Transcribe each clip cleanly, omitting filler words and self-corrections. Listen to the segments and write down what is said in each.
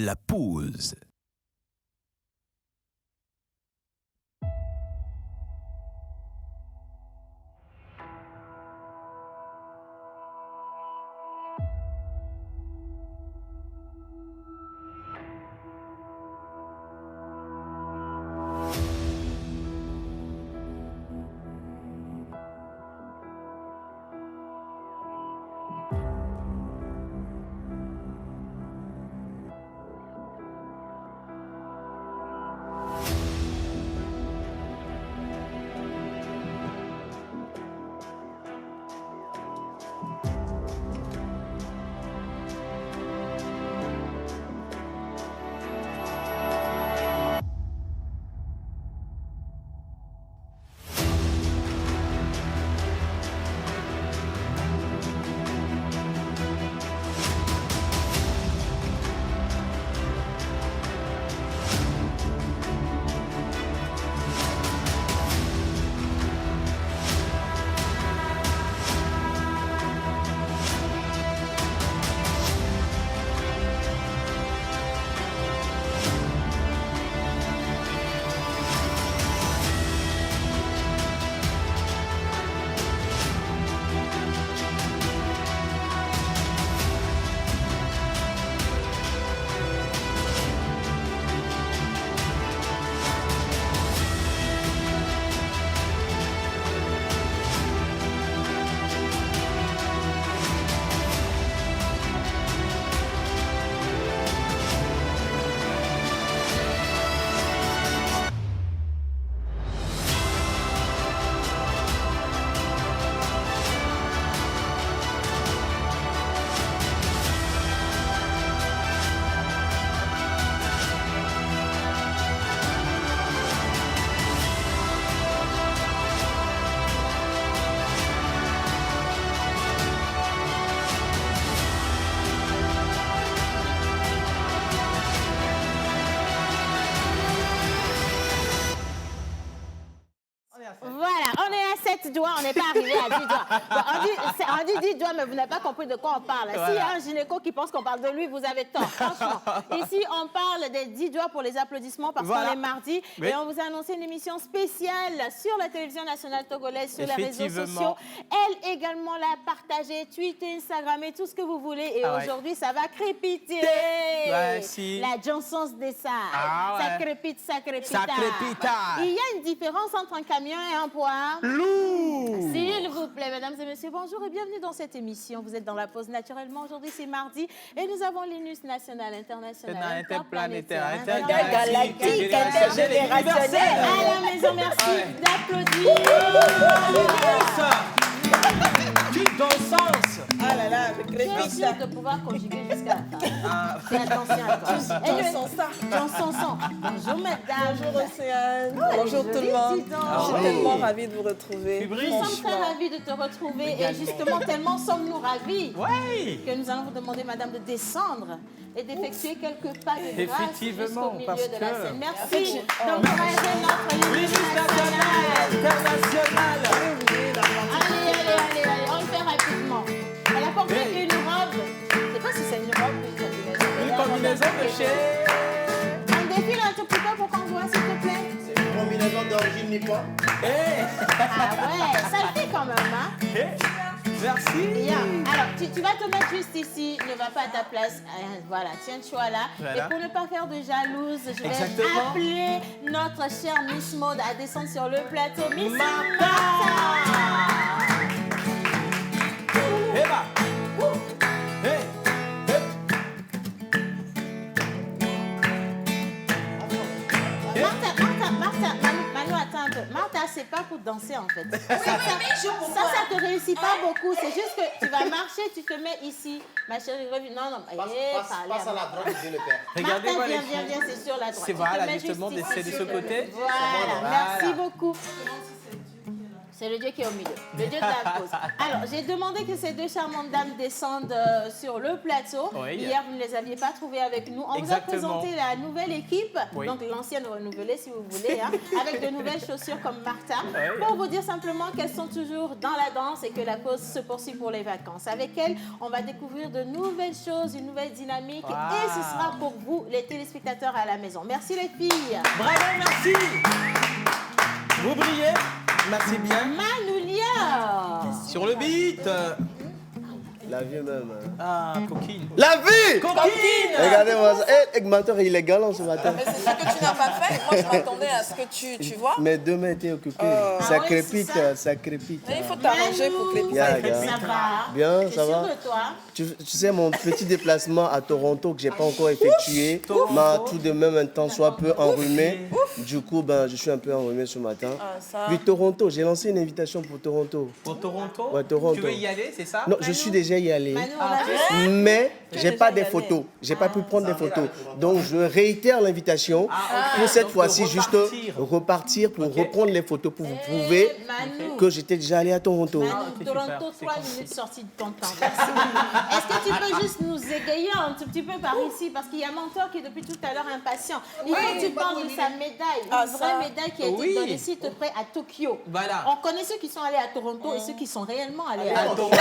la pause. doigts, on n'est pas arrivé à 10 doigts. Bon, on dit 10 doigts, mais vous n'avez pas compris de quoi on parle. Voilà. S'il y a un gynéco qui pense qu'on parle de lui, vous avez tort, franchement. Ici, on parle des 10 doigts pour les applaudissements parce qu'on est mardi. Oui. Et on vous a annoncé une émission spéciale sur la télévision nationale togolaise, sur les réseaux sociaux. Elle également l'a partagée, Twitter, Instagram et tout ce que vous voulez. Et aujourd'hui, ça va crépiter. Ouais, si. La Johnson's Dessert. Ça crépite, ça crépite. Ça crépite. Il y a une différence entre un camion et un poids. Lourd. S'il vous plaît, mesdames et messieurs, bonjour et bienvenue dans cette émission. Vous êtes dans la pause naturellement. Aujourd'hui, c'est mardi et nous avons l'INUS national, international, interplanétaire, intergalactique, intergénérationnel. À la maison, merci d'applaudir. Qui dans le sens? Ah là là, je suis sûre de pouvoir conjuguer jusqu'à la fin. Fais attention à toi. Chanson. Bonjour mesdames. Bonjour Océane. Bonjour tout le monde. Je suis tellement ravie de vous retrouver. Nous sommes très ravis de te retrouver et justement tellement sommes-nous ravis que nous allons vous demander, madame, de descendre et d'effectuer quelques pas de grâce jusqu'au milieu de la scène. Merci d'encourager notre INUS national. International. Allez, on le fait rapidement. Elle a porté une robe. Je ne sais pas si c'est une robe ou une combinaison. Une combinaison de chez... On défile un tout petit peu pour qu'on voit, s'il te plaît. C'est une combinaison d'origine nippon. Ah ouais, ça le fait quand même, hein. Merci. Bien. Alors, tu vas te mettre juste ici, ne va pas à ta place. Voilà, tiens-toi là. Voilà. Et pour ne pas faire de jalouse, je vais appeler notre chère Miss Maud à descendre sur le plateau. Miss Martha. Martha, c'est pas pour danser en fait. Ça te réussit pas beaucoup. C'est juste que tu vas marcher, tu te mets ici. Ma chérie, reviens. Non. Passe à la droite, je le père. Regardez, viens, c'est sur la droite. C'est voilà, justement, c'est de ce côté. Voilà, merci beaucoup. C'est le Dieu qui est au milieu, le Dieu de la pause. Alors, j'ai demandé que ces deux charmantes dames descendent sur le plateau. Oui. Hier, vous ne les aviez pas trouvées avec nous. On Exactement. vous a présenté la nouvelle équipe, Oui. donc l'ancienne renouvelée si vous voulez, hein, avec de nouvelles chaussures comme Martha, pour vous dire simplement qu'elles sont toujours dans la danse et que la pause se poursuit pour les vacances. Avec elles, on va découvrir de nouvelles choses, une nouvelle dynamique et ce sera pour vous, les téléspectateurs à la maison. Merci les filles. Bravo, merci. Vous brillez. Merci bien. Manoulia. Sur le beat. La vie même. Ah, coquine. La vie. Coquine. Regardez-moi ça. Eh, Egmator, il est galant ce matin. Mais c'est ce que tu n'as pas fait. Moi, je m'attendais à ce que tu vois. Mes deux mains étaient occupées. Ça oui, crépite, c'est ça crépite. Mais il faut t'arranger pour que les Manou, Yeah, petits yeah. ça va. Bien, Je suis ça va. sûre de toi. Tu sais, mon petit déplacement à Toronto que j'ai pas encore effectué m'a tout de même un temps soit peu enrhumé. Du coup, ben, je suis un peu enrhumé ce matin. Ah, ça. Puis Toronto, j'ai lancé une invitation pour Toronto. Pour Toronto. Ouais, Toronto. Tu veux y aller, c'est ça? Non, je suis déjà y allé. Manu, on a vu. Mais j'ai déjà pas y des aller. photos. J'ai pas pu prendre des photos. Donc je réitère l'invitation pour cette Donc, fois-ci juste repartir pour reprendre les photos pour vous prouver Manu. que j'étais déjà allé à Toronto. Manu, ok, Toronto, super. 3 minutes sorties de ton temps. Merci. Est-ce que tu peux juste nous égayer un tout petit peu par ici? Parce qu'il y a Mentor qui est depuis tout à l'heure impatient. Il faut que tu parles de sa médaille. Ah, Une ça. vraie médaille qui a été Oui. donnée s'il te plaît à Tokyo. Voilà. On connaît ceux qui sont allés à Toronto et ceux qui sont réellement allés à Ah, Toronto. donc,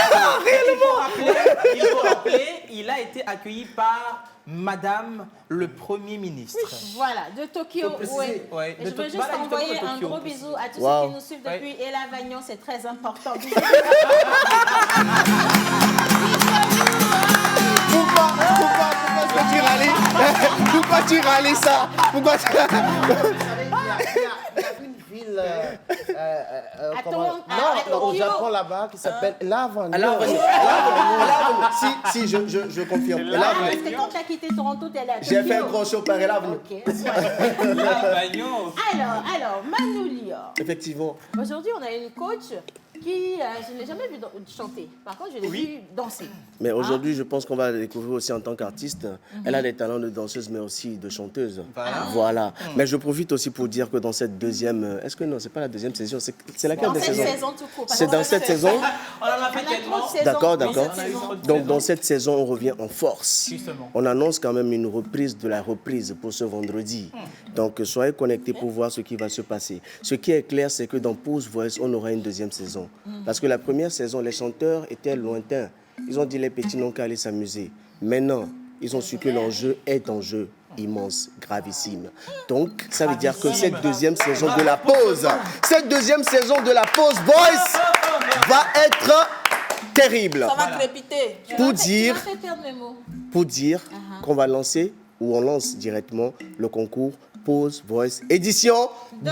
il faut rappeler, il a été accueilli par Madame le Premier ministre. Voilà, de Tokyo. Faut préciser, Oui. ouais, Et de je veux Tokyo. juste Voilà, de envoyer Tokyo, un Tokyo. gros bisou à tous Wow. ceux qui nous suivent depuis Ella Vagnon, c'est très important. Bisous. Pourquoi tu râles? Pourquoi tu râles ça? Pourquoi tu râles? Il y a une ville À comment- Toronto, à non, au Tokyo. Japon là-bas qui s'appelle l'Avenue. L'Avenue. Si, je confirme. L'Avenue. Parce que quand tu as quitté Toronto, tu es allé à Tokyo. J'ai fait un gros show par l'Avenue. Ok. La Bagnon. Alors, Manoulia. Effectivement. Aujourd'hui, on a une coach qui, je ne l'ai jamais vue chanter. Par contre, je l'ai vue danser. Mais aujourd'hui, je pense qu'on va la découvrir aussi en tant qu'artiste. Elle a des talents de danseuse, mais aussi de chanteuse. Voilà. Mais je profite aussi pour dire que dans cette deuxième... Est-ce que non, c'est pas la deuxième saison? C'est laquelle Dans des cette saisons? saison tout court. C'est dans cette saison? On en a On fait a trop tellement. de saisons. D'accord, dans d'accord. cette saison. Donc dans cette saison, on revient en force. Justement. On annonce quand même une reprise de la reprise pour ce vendredi. Donc soyez connectés pour voir ce qui va se passer. Ce qui est clair, c'est que dans Pause Voice, on aura une deuxième saison. Parce que la première saison, les chanteurs étaient lointains. Ils ont dit les petits n'ont qu'à aller s'amuser. Maintenant, ils ont su que l'enjeu est un jeu immense, gravissime. Donc, ça veut dire que cette deuxième saison de la pause, cette deuxième saison de la Pause Voice va être terrible. Ça va crépiter. Pour Tu dire, m'as fait perdre mes mots. pour dire qu'on va lancer, ou on lance directement, le concours Pause Voice édition 2.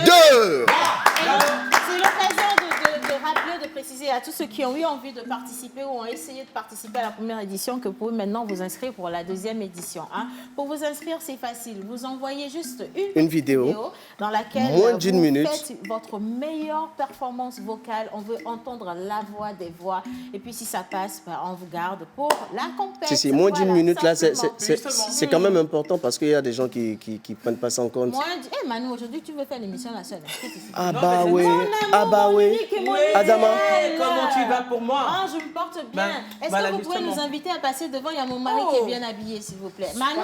C'est l'occasion de rappeler, de préciser à tous ceux qui ont eu envie de participer ou ont essayé de participer à la première édition que vous pouvez maintenant vous inscrire pour la deuxième édition. Hein. Pour vous inscrire, c'est facile. Vous envoyez juste une vidéo dans laquelle moins d'une vous minute. faites votre meilleure performance vocale. On veut entendre la voix des voix. Et puis si ça passe, ben, on vous garde pour la compétition. Si, moins d'une minute, là, c'est simplement. quand même important parce qu'il y a des gens qui prennent pas ça en compte. Eh Manu, aujourd'hui, tu veux faire l'émission la seule. Ah bah oui, ah bah oui. Adama. Comment tu vas pour moi? Ah, je me porte bien. Est-ce voilà, que vous pouvez justement. nous inviter à passer devant? Il y a mon mari qui est bien habillé, s'il vous plaît. Manu,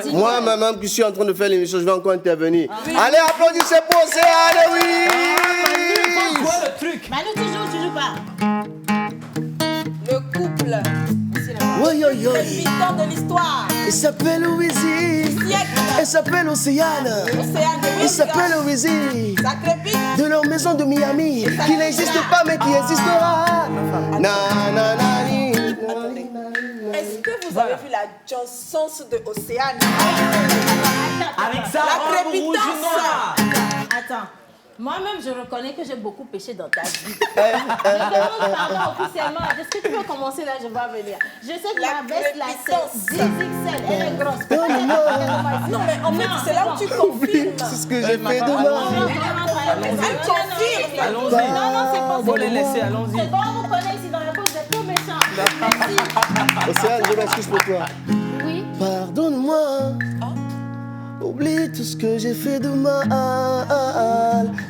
dis-nous. Moi, même qui suis en train de faire l'émission, je vais encore intervenir. Allez, applaudissez pour ça, allez, oui. Quoi le truc? Manu, tu joues pas. Le couple. Oui, oui, Le oui. mi-temps de l'histoire. Il s'appelle Louisie. Siècle. Elle s'appelle Océane. Océane de Il s'appelle Wisconsin. Louisie. Ça crépite. De leur maison de Miami, qui n'existe pas mais qui existera. Na na na ni. Est-ce que vous avez vu la chanson de Océane? Avec ça, La robe rouge crépitance. noir. Attends. Moi-même, je reconnais que j'ai beaucoup péché dans ta vie. Je demande pardon officiellement. Est-ce que tu veux commencer là? Je vais venir. Je sais que La ma veste, là, crépitance. c'est XXL. Elle est grosse. Peut-être qu'elle est Non, mais en fait, c'est là où tu confirmes. C'est ce que j'ai fait de moi. Elle confirme. Allons-y. Non, non, c'est pas Faut les laisser, allons-y. C'est bon, on vous connaît ici dans la pause, vous êtes trop méchants. Merci. Océane, je m'excuse pour toi. Oui. Pardonne-moi. Oublie tout ce que j'ai fait de mal.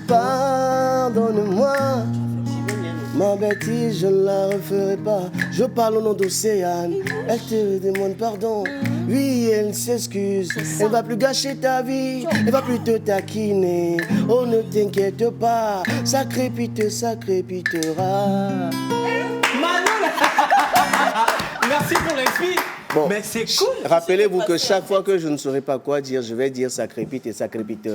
Pardonne-moi. Ma bêtise, je ne la referai pas. Je parle au nom d'Océane. Elle te demande pardon. Oui, elle s'excuse. Elle va plus gâcher ta vie. Elle va plus te taquiner. Oh, ne t'inquiète pas. Ça crépite, ça crépitera. Manon, merci pour les filles. Bon, mais c'est cool. Rappelez-vous que chaque fois que je ne saurais pas quoi dire, je vais dire ça crépite et ça crépite.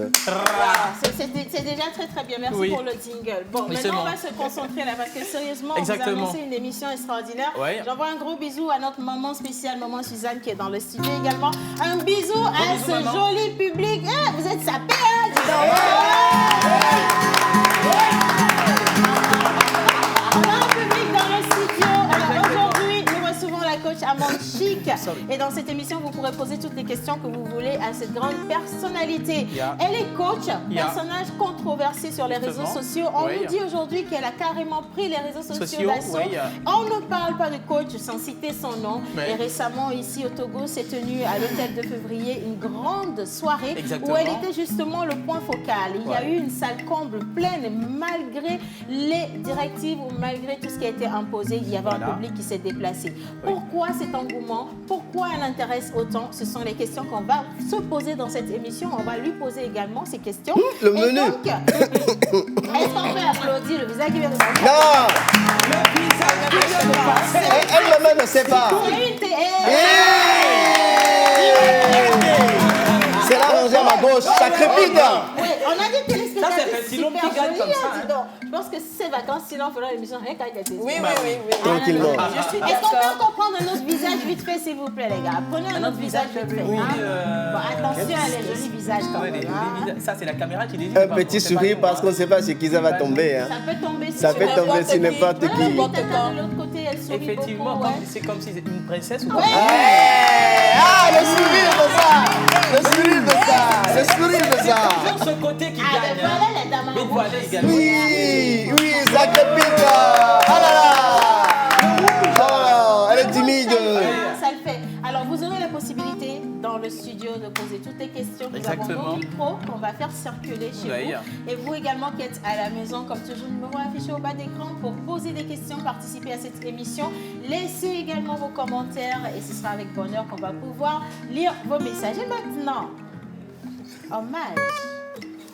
C'est déjà très très bien. Merci pour le jingle. Bon, Oui, maintenant on va se concentrer là parce que sérieusement, Exactement. vous annoncez une émission extraordinaire. Ouais. J'envoie un gros bisou à notre maman spéciale, maman Suzanne qui est dans le studio également. Un bisou à bisou, ce maman. joli public. Ah, vous êtes sapés, hein, dis donc. On a un public dans le studio. Alors aujourd'hui, nous recevons la coach Amande Chic. Et dans cette émission, vous pourrez poser toutes les questions que vous voulez à cette grande personnalité. Yeah. Elle est coach, Yeah. personnage controversé sur les réseaux Exactement. sociaux. On Oui. nous dit aujourd'hui qu'elle a carrément pris les réseaux sociaux d'assaut. oui. On ne parle pas de coach sans citer son nom. Oui. Et récemment, ici au Togo, s'est tenue à l'hôtel de Février une grande soirée Exactement. où elle était justement le point focal. Il y a Ouais. eu une salle comble pleine malgré les directives ou malgré tout ce qui a été imposé. Il y avait Voilà. un public qui s'est déplacé. Pourquoi cet engouement? Pourquoi elle intéresse autant? Ce sont les questions qu'on va se poser dans cette émission. On va lui poser également ces questions. Le Et menu. donc, est-ce qu'on peut applaudir le visage qui vient de sortir? Non, Le visage ne pas. elle-même ne sait pas. C'est une té- C'est là rangé à ma gauche, ça crépite. Oui, on a dit téléspectatrice Ça, c'est Festillon super qui gagne jolie, comme ça, hein, dis hein. donc. Je pense que si c'est vacances, sinon on fera l'émission rien qu'à Gaté. Oui, oui, oui, oui. Tranquillement. Je suis Est-ce qu'on peut d'accord. encore prendre un autre visage vite fait, s'il vous plaît, les gars? Prenez un autre visage vite fait. Oui, hein. Bon, attention à les jolis visages quand Ouais, les même. jolis hein. visages. Ça, c'est la caméra qui dit. Un petit sourire parce qu'on ne sait pas sur qui ça va tomber. Hein. Ça peut tomber Ça sur peut n'importe tomber sur qui. n'importe Voilà, qui. peut-être de l'autre côté, elle sourit Effectivement, beaucoup, ouais. c'est comme si c'était une princesse ou quoi. Ouais. Ah, le sourire de ça. Le sourire de ça. Le sourire de ça. Toujours ce côté qui Ah, gagne. ben voilà les dames en Mais rouge. voilà également. Oui, oui, ça crépite. Ah là là. Oh, elle est timide. Ça le fait. Alors, vous aurez la possibilité dans le studio de poser toutes les questions. Nous avons Exactement. nos micros qu'on va faire circuler chez Oui. vous. Et vous également qui êtes à la maison, comme toujours, numéro affiché au bas d'écran pour poser des questions, participer à cette émission. Laissez également vos commentaires et ce sera avec bonheur qu'on va pouvoir lire vos messages. Et maintenant, hommage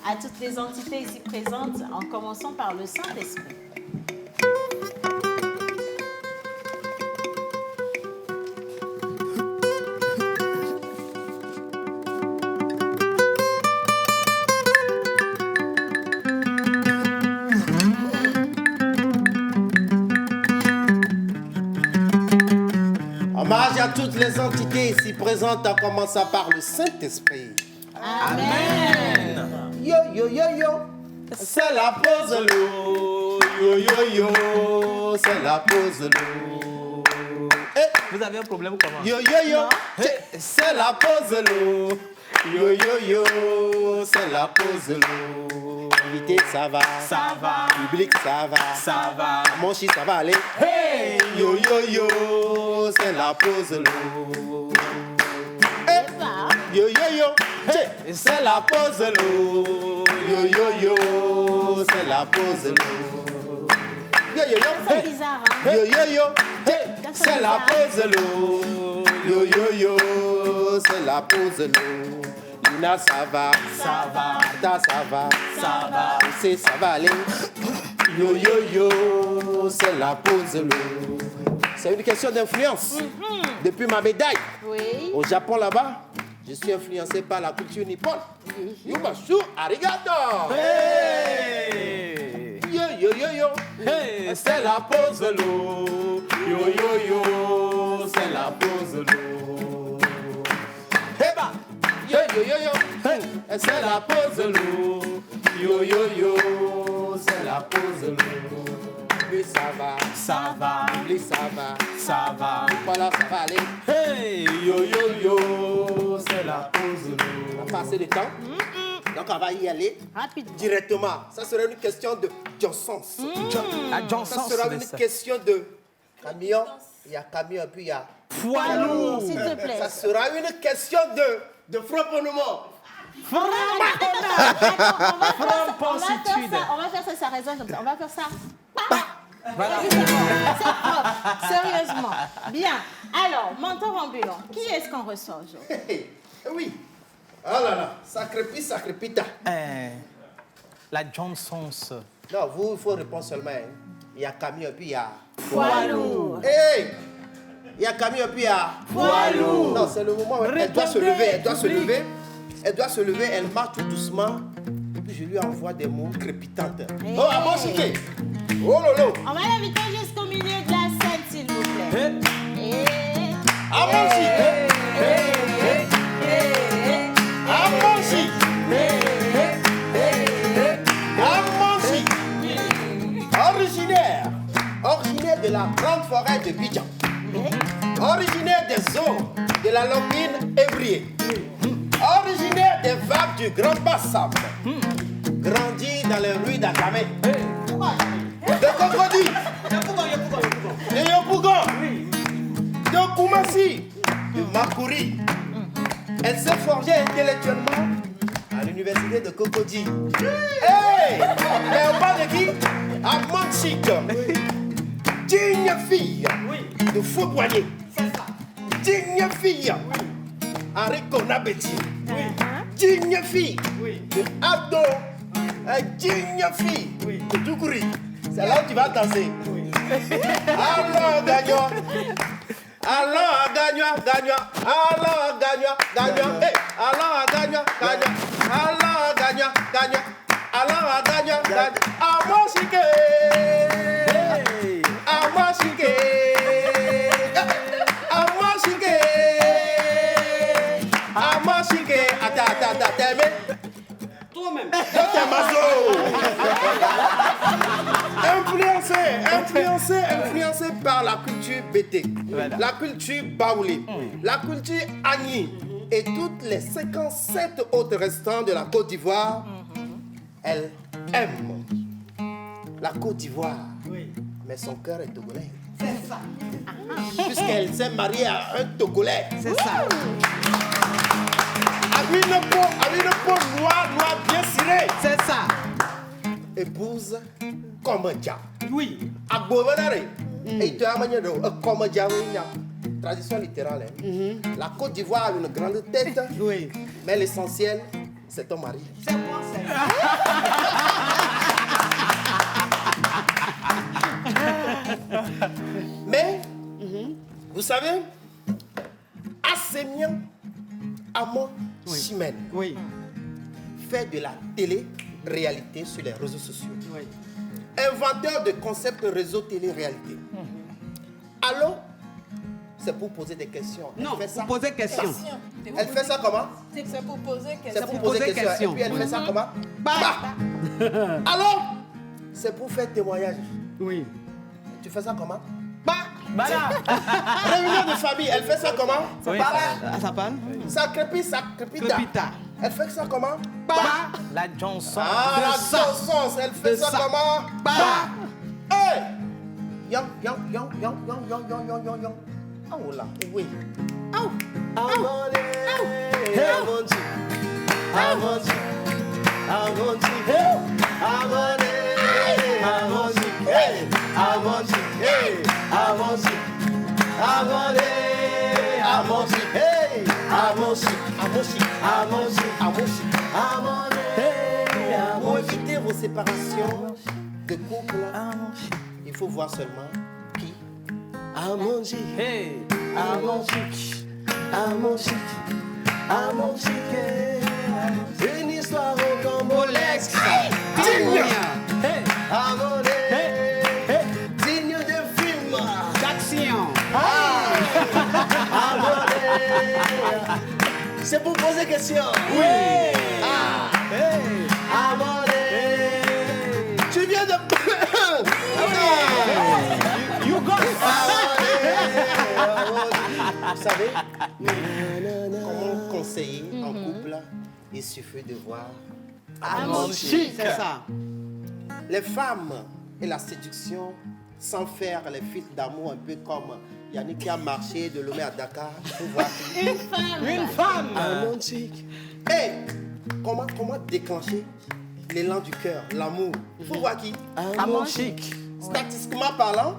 à toutes les entités ici présentes, en commençant par le Saint-Esprit. Hommage à toutes les entités ici présentes, en commençant par le Saint-Esprit. Amen. Yo, yo, yo, yo. C'est la pause l'eau. Yo, yo, yo. C'est la pause l'eau. Eh, Vous avez un problème ou comment? yo, yo, yo. C'est la pause l'eau. Yo, yo, yo. C'est la pause l'eau. Invité, ça va. Ça va. Public, ça va. Ça va. Mon chi, ça va aller. Hey! Yo, yo, yo. C'est la pause l'eau. Yo, yo, yo. C'est la pause l'eau. Yo, yo, yo. C'est la pause l'eau. Yo, yo, yo. C'est bizarre, hein? Yo, yo, yo. C'est la pause l'eau. Yo, yo, yo. C'est la pause l'eau. Lina, ça va. Ça va. Ta, ça va. Ça va. C'est, ça va aller. Yo, yo, yo. C'est la pause l'eau. C'est une question d'influence. Depuis ma médaille Oui. au Japon là-bas, je suis influencé par la culture nippone. Yumashu arigato. Hey! Yo, yo, yo, yo. Hey! C'est la pause l'eau. Yo, yo, yo. C'est la pause l'eau. Heba. Yo, yo, yo, yo. C'est la pause l'eau. Yo, yo, yo. C'est la pause l'eau. Lui, ça va. Ça va. Lui, ça va. Ça va. Voilà, ça va aller. Hey! Yo, yo, yo. C'est la pause l'eau. On va passer le temps. Donc, on va y aller Rapide. directement. Ça sera une question de Johnson. La Ça Johnson, sera c'est une ça. question de camion. Il y a camion et puis il y a... Poids lourd. S'il te plaît. Ça sera une question de frapponnement. On va faire ça, ça résonne comme ça. On va faire ça. Voilà. C'est propre, sérieusement. Bien. Alors, mentor ambulant, qui est-ce qu'on reçoit aujourd'hui? Oui. Oh là là, ça crépite. La Johnsons. Non, vous, il faut répondre seulement. Hein. Il y a Camille et puis il y a... Poids lourd. Hey! Il y a Camille et puis il y a... Poids lourd. Non, c'est le moment où elle doit se lever. Elle doit se lever, elle marche tout doucement. Et puis je lui envoie des mots crépitantes. Hey. Oh, à mon chiquet. Oh lolo. On va l'inviter jusqu'au milieu de la scène, s'il vous plaît. À mon chiquet. À mon chiquet. Originaire de la grande forêt de Bidjan. Originaire des eaux de la Longine Évrier. Originaire des vagues du Grand Bassam. Grandi dans les rues d'Agamé. De Cocody. De Yopougon. De Koumassi. De Makouri. Elle s'est forgée intellectuellement à l'université de Cocody. Hey! Mais on parle de qui? À Manchique. Digne fille de Fauboyer. Digne fille Henri Konabeti. Digne fille de Abdo. Digne fille de Dougouri. C'est là où tu vas danser. Alors gagnant. Alors gagnant. Alors gagnant. Hey, alors gagnant. Alors gagnant. Alors gagnant. À moi chiqué. À moi chiqué. À moi chiqué. À moi chiqué. Attends, t'as aimé? Toi-même. Influencé par la culture BT, la culture Baoulé, la culture Agni et toutes les 57 autres restants de la Côte d'Ivoire, elle aime la Côte d'Ivoire, mais son cœur est togolais. C'est ça. Puisqu'elle s'est mariée à un Togolais. C'est ça. Avec une peau noire bien cirée. C'est ça. Épouse comme un diable. Oui. À Bovenare. Et tu as manière de comme un diable. Tradition littérale. La Côte d'Ivoire a une grande tête. Oui. Mais l'essentiel, c'est ton mari. C'est moi, c'est Mais, vous savez, Assemien Amon Chimène fait de la télé-réalité sur les réseaux sociaux. Oui. Inventeur de concepts réseau télé-réalité. Alors, c'est pour poser des questions. Non, Elle fait ça. pour poser question. Elle fait ça comment? C'est pour poser C'est question. pour poser des questions. Et puis elle fait ça comment? Bah. Alors, c'est pour faire témoignage. Oui. Tu fais ça comment? Voilà. Réunion de famille, elle fait ça comment? Oui, Ça parle? Ça crépite, Crépita. Elle fait ça comment? La Johnson. Ah, la chanson, elle fait ça comment? Hey! Yang. Oh là, oui. Amone, Amonti, Amonti, Amonti, Amone, Amonti, Amonti, Amonti, Amone, Amonti, Amonti, Amonti, Amonti, Amone. Pour éviter vos séparations de couple, il faut voir seulement qui. Amonti, Amonti, Amonti, Amonti, une histoire au Cambolex. Digne, Amonti, digne de film D'action. C'est pour poser question. Oui. Amonti, tu viens de. You got it. Vous savez, comment conseiller en couple, il suffit de voir Chic, c'est ça. les femmes et la séduction sans faire les fils d'amour un peu comme Yannick qui a marché de Lomé à Dakar pour voir Une femme. Une femme. romantique. Et comment déclencher l'élan du cœur, l'amour. Il faut voir qui? Amon Chic. Statistiquement parlant,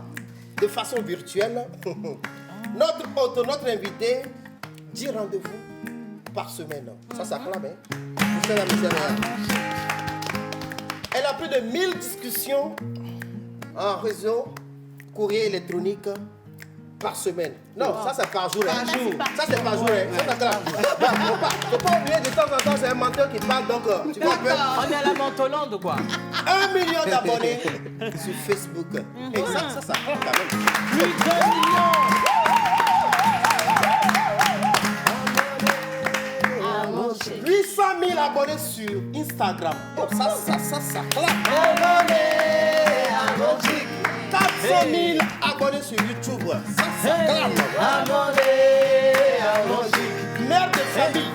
de façon virtuelle, notre hôte, notre invité, 10 rendez-vous par semaine. Ça s'acclame, hein? Vous faites la misère. Elle a plus de 1000 discussions en réseau, courrier électronique par semaine. Non, ça c'est par jour. Hein. Ça c'est par jour. Hein. Ça s'acclame. Faut pas oublier de temps en temps, c'est un menteur qui parle, donc tu vois un peu. On est à la Mentolande ou quoi? 1 million d'abonnés sur Facebook. Et ça s'acclame quand même. Plus d'1 million. 800 000 abonnés sur Instagram. Oh, ça claque. 400 000 abonnés sur YouTube. Ça claque. Mère de famille.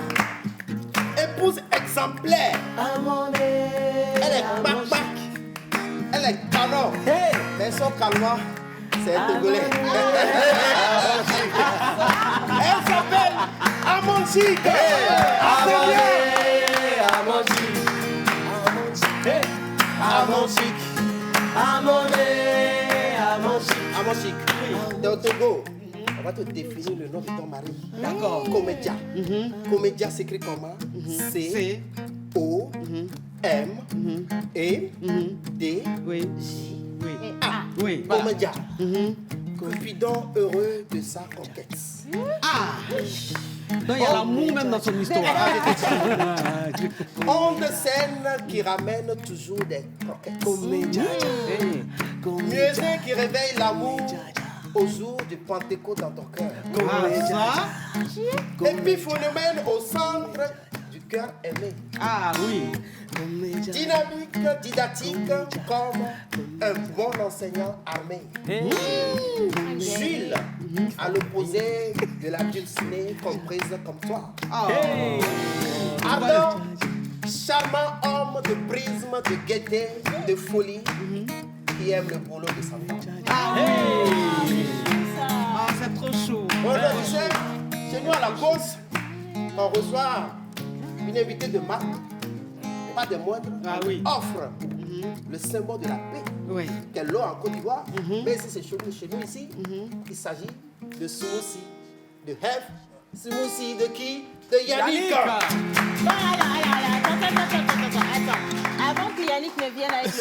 Épouse exemplaire. Elle est papac. Elle est canon. Mais son calmant, c'est un Togolais. Elle s'appelle Amon Chic. Amon Chic. Dans Togo, on va te définir le nom de ton mari. D'accord. Comédia. Comédia s'écrit comment? C O M E D J A. Oui. Comédia. Cupidon heureux de sa conquête. Non, il y a l'amour même dans son histoire. Homme de scène qui ramène toujours des croquettes. Comédia. Musée qui réveille l'amour au jour du Pentecôte dans ton cœur. Et puis phénomène au centre du cœur aimé. Ah oui. Dynamique, didactique, comme un bon enseignant armé. Jules, à l'opposé de la dulcinée comprise comme toi. Ardent, charmant homme de prisme, de gaieté, de folie, qui aime le boulot de sa femme. C'est trop chaud. Bon, tu sais, chez nous à la cause, on reçoit une invitée de marque, pas de moindre, offre le symbole de la paix, qu'est l'eau en Côte d'Ivoire. Mais ici, c'est chez nous ici, il s'agit de smoothie, de Hef, smoothie de qui? De Yannick. Attends. Avant que Yannick ne vienne avec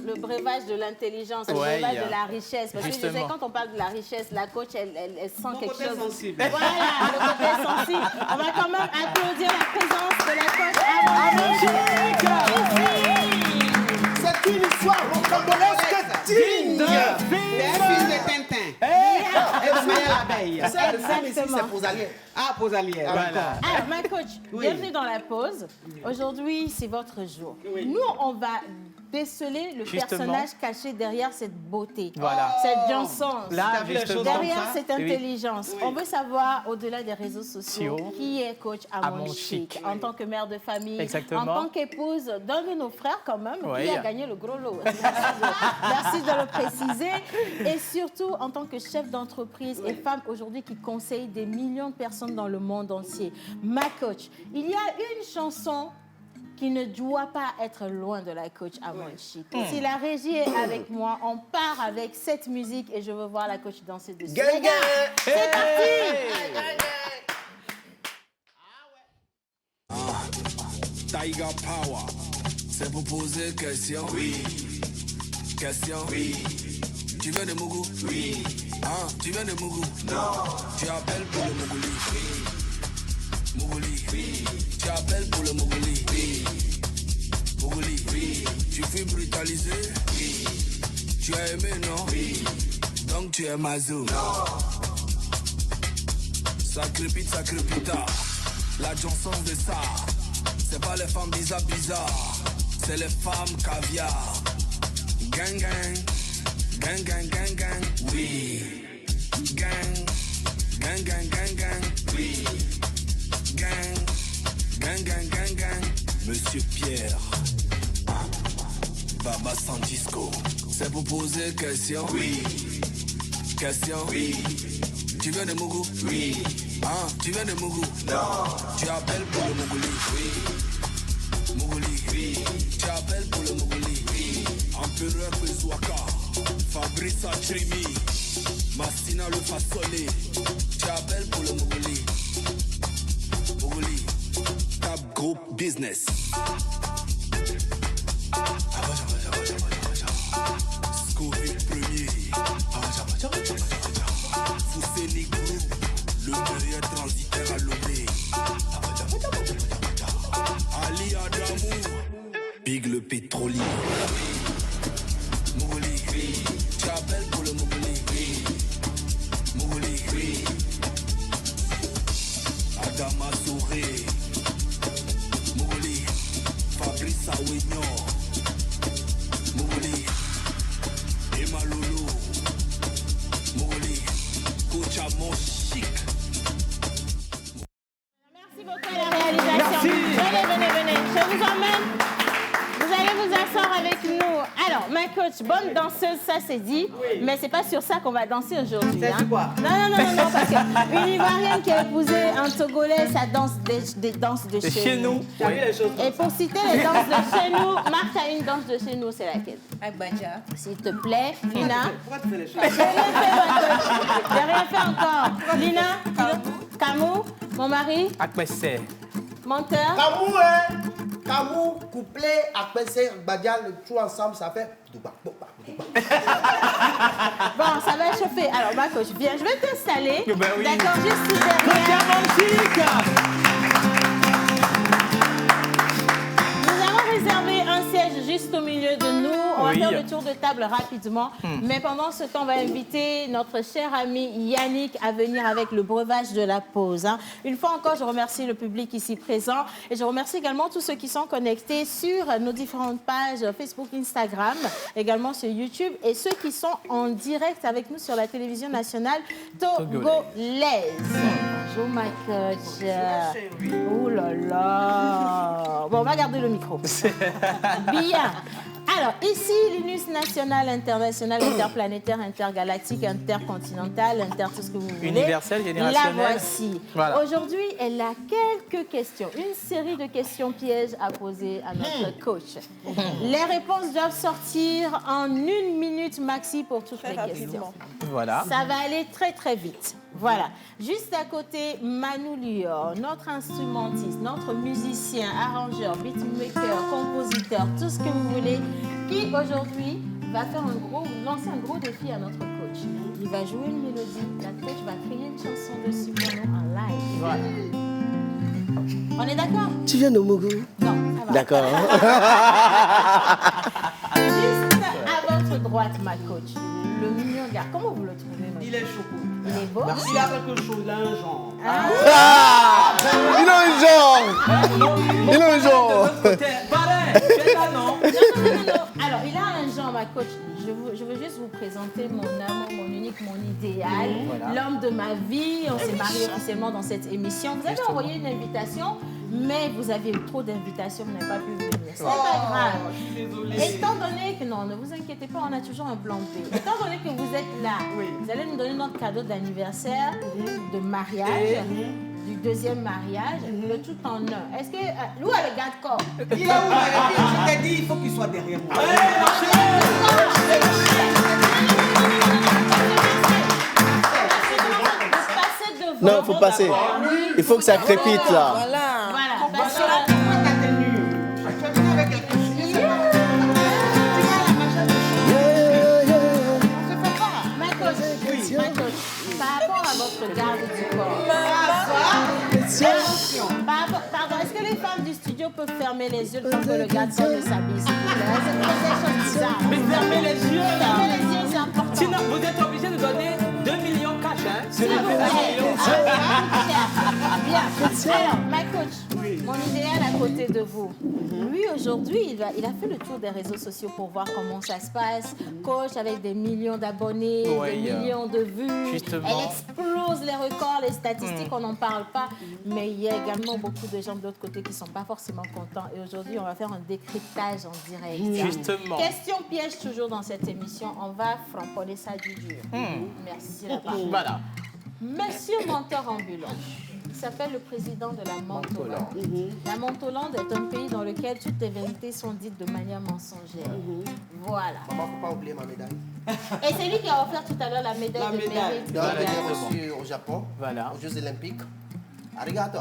le breuvage de l'intelligence, le breuvage de la richesse. Parce que je disais, quand on parle de la richesse, la coach, elle sent quelque chose. Sensible. Voilà, le côté sensible. On va quand même applaudir la présence de la coach Amon. C'est une histoire rocambolesque digne. de Tintin. Et de Maya l'abeille. C'est Posalier. Ah, Posalier. Voilà. Alors, ma coach, bienvenue dans la pause. Aujourd'hui, c'est votre jour. Nous, on va déceler le personnage caché derrière cette beauté, cette bienséance, derrière cette intelligence. On veut savoir, au-delà des réseaux sociaux, qui est coach Amon Chic, en tant que mère de famille, en tant qu'épouse d'un de nos frères quand même, qui a gagné le gros lot. Merci de le préciser. Et surtout, en tant que chef d'entreprise et femme aujourd'hui qui conseille des millions de personnes dans le monde entier. Ma coach, il y a une chanson qui ne doit pas être loin de la coach Amon Chic. Si la régie est avec moi, on part avec cette musique et je veux voir la coach danser dessus. Les gars, c'est parti! Tiger Power, c'est pour poser question. Oui. Question. Oui. Tu viens de Mougou? Oui. Ah, tu viens de Mougou? Non. Tu appelles pour le Mougouli? Oui. Mougouli? Oui. Tu appelles pour le Mougouli? Oui. Mougouli? Oui. Tu fus brutalisé? Oui. Tu as aimé, non? Oui. Donc tu es Mazou? Non. Ça crépita. La Johnson de ça. C'est pas les femmes bizarres, c'est les femmes caviar. Gang, oui. Gang, oui. Gang. Monsieur Pierre, Baba Santisco, c'est pour poser question. Oui. Question. Oui. Tu viens de Mougou? Oui. Ah, tu viens de Mougou? Non. Tu appelles pour le Mougouli? Oui. Tu appelles pour le Mogoli. Empereur Bezouaka. Fabrice Atrimi. Massina le façonné. Tu appelles pour le Mogoli. Mogoli. Cap Group Business. Scoville premier. Foussé Group. Le meilleur transitaire à Lomé. Ali Adamou. Big le pétrolier. Mogoli. Tu appelles pour le Mogoli. Mogoli. Adama Souré. Mogoli. Fabrice Awignon. Mogoli. Emma Lolo. Mogoli. Coach Amon Chic. Merci beaucoup à la réalisation. Venez. Je vous emmène. Vous allez vous asseoir avec nous. Alors, ma coach, bonne danseuse, ça c'est dit. Oui. Mais c'est pas sur ça qu'on va danser aujourd'hui. C'est quoi? Non, parce qu'une Ivoirienne qui a épousé un Togolais, ça danse des danses de chez nous. Oui. Et pour citer les danses de chez nous, Marc a une danse de chez nous, c'est laquelle? Agbaja. S'il te plaît, Lina. Pourquoi tu fais les choses? J'ai rien fait encore. Lina, Camou, mon mari. Akbessé. Menteur. Kamou, couplet, Akbessé, Badial, tout ensemble, ça fait... Bon, ça va chauffer. Alors, ma coach, viens, je vais t'installer. Ben oui. D'accord, juste derrière. Nous avons réservé un siège juste au milieu de nous. On va faire le tour de table rapidement. Mais pendant ce temps, on va inviter notre cher ami Yannick à venir avec le breuvage de la pause. Une fois encore, je remercie le public ici présent. Et je remercie également tous ceux qui sont connectés sur nos différentes pages Facebook, Instagram, également sur YouTube. Et ceux qui sont en direct avec nous sur la télévision nationale togolaise. Bonjour, ma coach. Oh là là. Bon, on va garder le micro. Bien. Alors, ici, l'UNUS national, international, interplanétaire, intergalactique, intercontinental, tout ce que vous voulez. Universel, générationnel. La voici. Voilà. Aujourd'hui, elle a quelques questions, une série de questions pièges à poser à notre coach. Les réponses doivent sortir en 1 minute maxi pour toutes les questions. Voilà. Ça va aller très, très vite. Voilà. Juste à côté, Manu Lior, notre instrumentiste, notre musicien, arrangeur, beatmaker, compositeur, tout ce que vous voulez, qui aujourd'hui va faire lancer un gros défi à notre coach. Il va jouer une mélodie, la coach va créer une chanson dessus pour nous en live. Voilà. On est d'accord? Tu viens de Mougou? Non, ça va. D'accord. Juste à votre droite, ma coach, le mignon gars, comment vous le trouvez? Il est choco. Il est beau? Il a quelque chose, il a un genre. Il a un genre. Il a un genre. Pareil, c'est là, non? Non. Alors, il a un genre, ma coach. Je veux juste vous présenter mon amour, mon unique, mon idéal, l'homme de ma vie. On s'est mariés officiellement dans cette émission. Vous avez envoyé une invitation, mais vous avez eu trop d'invitations, vous n'avez pas pu venir. C'est pas grave. Je suis désolée. Étant donné que, non, ne vous inquiétez pas, on a toujours un plan B. Étant donné que vous êtes là, vous allez nous donner notre cadeau d'anniversaire, de mariage, du deuxième mariage, le tout en un. Est-ce que... Lou a le gars de corps. Il est où? Je t'ai dit, il faut qu'il soit derrière moi. Non, il faut passer. Il faut que ça crépite là. Voilà. Parce que... Ma coach, par rapport à votre garde du corps. Pardon, est-ce que les femmes du studio peuvent fermer les yeux le temps que le garçon ne s'habille, s'il vous plaît? C'est des choses bizarres. Mais fermez les yeux là. Fermez les yeux, c'est important. Sinon, vous êtes obligé de donner 2 millions cash, hein? S'il vous plaît. Bien. Alors, ma coach, mon idéal à côté de vous. Lui, aujourd'hui, il a fait le tour des réseaux sociaux pour voir comment ça se passe. Coach avec des millions d'abonnés, des millions de vues. Justement. Elle explose les records, les statistiques, on n'en parle pas. Mais il y a également beaucoup de gens de l'autre côté qui ne sont pas forcément contents. Et aujourd'hui, on va faire un décryptage en direct. Justement. Question piège toujours dans cette émission. On va framponner ça du dur. Merci, la parole. Voilà. Monsieur menteur ambulant, s'appelle le président de la Mentolande. La Mentolande est un pays dans lequel toutes les vérités sont dites de manière mensongère. Voilà. Maman, faut pas oublier ma médaille. Et c'est lui qui a offert tout à l'heure la médaille de mérite. Donc, je l'ai reçue au Japon, Voilà. aux Jeux Olympiques. Arigato.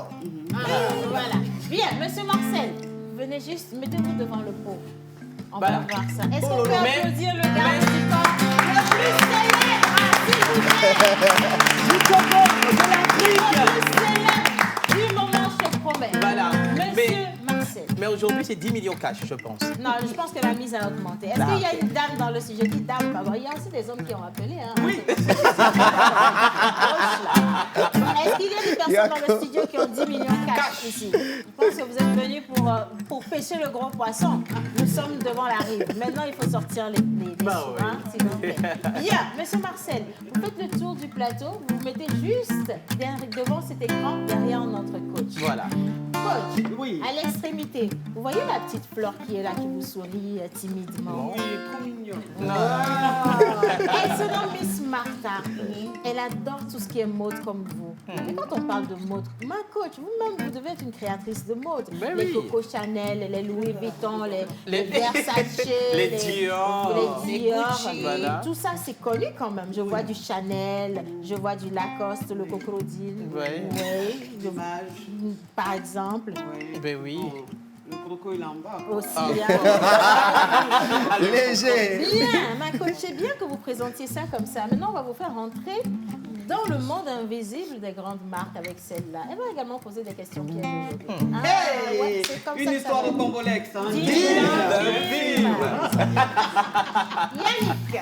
Voilà. Bien, monsieur Marcel, venez juste, mettez-vous devant le pot. On va voir ça. Est-ce qu'on peut applaudir le garde du corps le plus célèbre, s'il vous plaît? Du Congo, de l'Afrique. Le plus célèbre du moment, je te promets. Voilà. Monsieur Marcel. Mais aujourd'hui, c'est 10 millions cash, je pense. Non, je pense que la mise a augmenté. Est-ce qu'il y a une dame dans le studio? Je dis dame, pardon. Il y a aussi des hommes qui ont appelé. Hein. Oui. Est-ce qu'il y a des personnes dans le studio qui ont 10 millions cash ici? Je pense que vous êtes venus pour pêcher le gros poisson. Nous sommes devant la rive. Maintenant, il faut sortir les sous, hein, s'il vous plaît. Bien, monsieur Marcel, vous faites le tour du plateau. Vous vous mettez juste devant cet écran, derrière notre coach. Voilà. Coach, Oui. à l'extrémité, vous voyez la petite fleur qui est là, qui vous sourit timidement? Oui, trop mignon. Elle se nomme Miss Martha. Elle adore tout ce qui est mode comme vous. Mais quand on parle de mode, ma coach, vous-même, vous devez être une créatrice de mode. Ben les oui. Coco Chanel, les Louis Vuitton, les Versace, les Dior, les Dior. Gucci. Voilà. Tout ça, c'est connu quand même. Je vois du Chanel, je vois du Lacoste, le Crocodile. Ouais. Oui. Par exemple. Ben oui. Le croco, il est en bas. Aussi. Léger. Bien, ma coach, c'est bien que vous présentiez ça comme ça. Maintenant, on va vous faire rentrer dans le monde invisible des grandes marques avec celle-là. Elle va également poser des questions pièges aujourd'hui. Ah, ouais, c'est comme ça Une que histoire ça de va. Congolex. Hein. Yannick,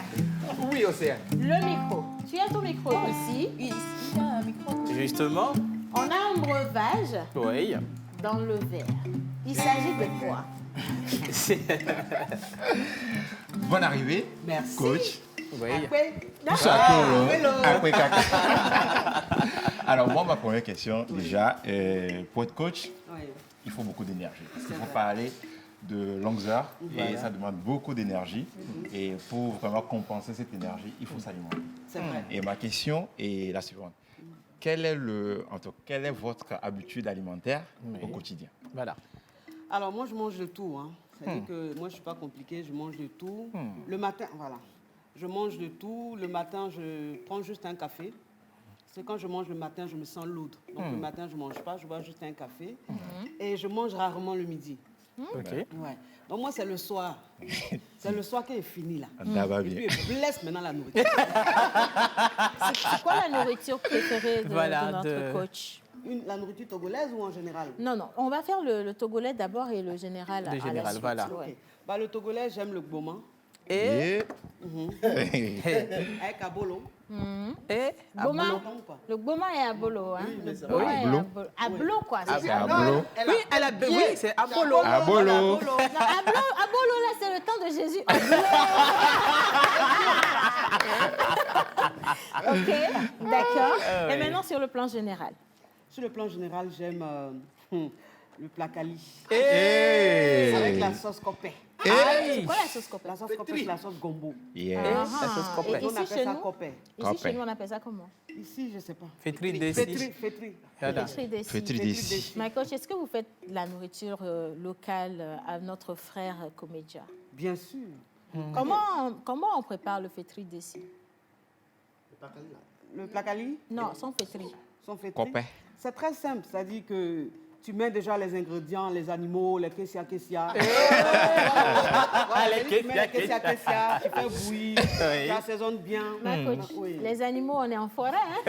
Oui, Océane. le micro. Tu as ton micro ici. Ici, tu as un micro. Justement. On a un breuvage Oui. dans le verre. Il s'agit de quoi? Bonne arrivée, Merci. coach. Oui. Après caca. Alors, moi, ma première question, déjà, pour être coach, Oui. il faut beaucoup d'énergie. Parce qu'il faut parler de longues heures et ça demande beaucoup d'énergie. Et pour vraiment compenser cette énergie, il faut s'alimenter. C'est vrai. Et ma question est la suivante. Quelle est votre habitude alimentaire au quotidien? Voilà. Alors, moi, je mange de tout. Hein. C'est-à-dire que moi, je ne suis pas compliquée, je mange de tout. Le matin, voilà. Je mange de tout. Le matin, je prends juste un café. C'est quand je mange le matin, je me sens lourde. Donc, le matin, je ne mange pas, je bois juste un café. Et je mange rarement le midi. OK. Ouais. Donc, moi, c'est le soir. C'est le soir qui est fini, là. Ça va Et bien. puis, je blesse maintenant la nourriture. C'est quoi la nourriture préférée de notre coach? La nourriture togolaise ou en général? Non, non. On va faire le togolais d'abord et le général à la suite. voilà. Ouais. Ok. Bah, le togolais, j'aime le gboma. Et Avec abolo. Goma, Abolo, quoi. le Goma est à Bolo. Hein? Oui, mais c'est Goma est Abolo. à Bolo. Abolo, quoi. C'est C'est ça? un boulot. oui, elle a oui, c'est Apollo. Abolo. Non, Abolo, là, c'est le temps de Jésus. OK, d'accord. Et maintenant, sur le plan général. Sur le plan général, j'aime le placali. Hey. Avec la sauce copé. C'est quoi la sauce copée? La sauce copé, c'est la sauce gombo. Yeah. Ah, La sauce copée. et On ici, appelle chez ça nous, copé. ici, chez nous, on appelle ça comment? Ici, je ne sais pas. Fétri desi. Fétri. Voilà. Pétri d'ici. Fétri d'ici. My coach, est-ce que vous faites de la nourriture locale à notre frère Comédia? Bien sûr. Comment on prépare le fétri d'ici? Le placali, Non, sans fétri. son fétri. Copé. C'est très simple. C'est-à-dire que tu mets déjà les ingrédients, les animaux, les kessia. les Tu mets les kessia. kessia, tu fais bouillir, tu assaisonnes bien. My coach, Oui. les animaux, on est en forêt, hein?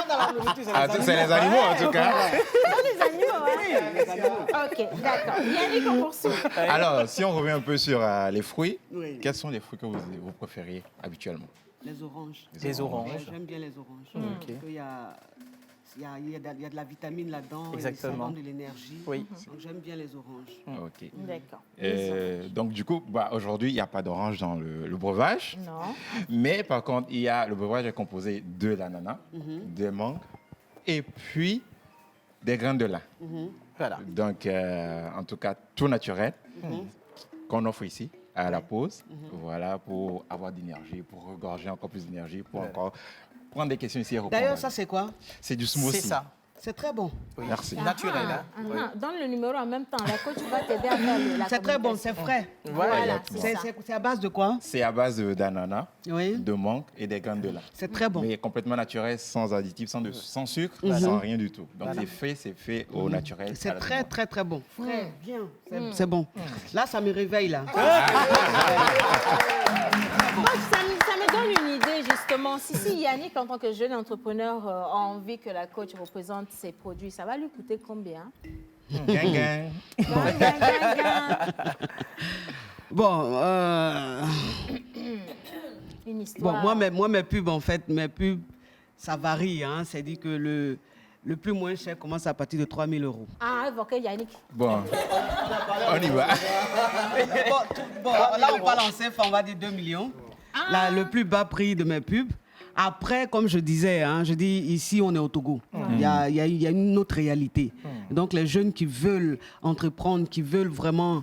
Dans la nourriture, C'est les animaux en tout cas. Les animaux, hein? Oui, les animaux. OK, d'accord. Yannick, on poursuit. Alors, si on revient un peu sur les fruits, Oui. quels sont les fruits que vous préfériez habituellement? Les oranges. Les oranges. J'aime bien les oranges. Ok. Parce qu'il y a, il y a de la vitamine là-dedans. Exactement. Et ça donne de l'énergie. Oui. Donc j'aime bien les oranges. Ok. D'accord. Donc du coup, aujourd'hui, il n'y a pas d'orange dans le breuvage. Non. Mais par contre, le breuvage est composé de l'ananas, des mangues et puis des graines de lin. Voilà. Donc, en tout cas, tout naturel qu'on offre ici à la pause. Voilà, pour avoir d'énergie, pour regorger encore plus d'énergie, pour encore prendre des questions ici et répondre. D'ailleurs, ça, c'est quoi? C'est du smoothie. C'est ça. C'est très bon. Oui. Merci. Naturel. Hein? Oui. Donne le numéro en même temps. La coach va t'aider à faire la C'est très bon, communication. c'est frais. Voilà, c'est ça. C'est à base de quoi? C'est à base d'ananas, Oui. de mangue et des graines de lin. C'est très bon. Mais complètement naturel, sans additifs, sans sucre, sans rien du tout. Donc c'est fait au naturel. à C'est la très, demande. très, très bon. Frais, bien. C'est bon. Là, ça me réveille, là. Coach, ça me donne une idée, justement. Si Yannick, en tant que jeune entrepreneur, a envie que la coach représente ses produits, ça va lui coûter combien? Gang, gang. Gang, gang, gang, gang. Bon, Une histoire. bon moi, mes pubs, en fait, ça varie. Hein. C'est-à-dire que le plus moins cher commence à partir de 3 000 €. Ah, évoquez Yannick. Bon, on y va. Bon, là, on parle en CFA, on va dire 2 millions. Là, le plus bas prix de mes pubs. Après, comme je disais, hein, je dis ici, on est au Togo. Il y a une autre réalité. Donc, les jeunes qui veulent entreprendre, qui veulent vraiment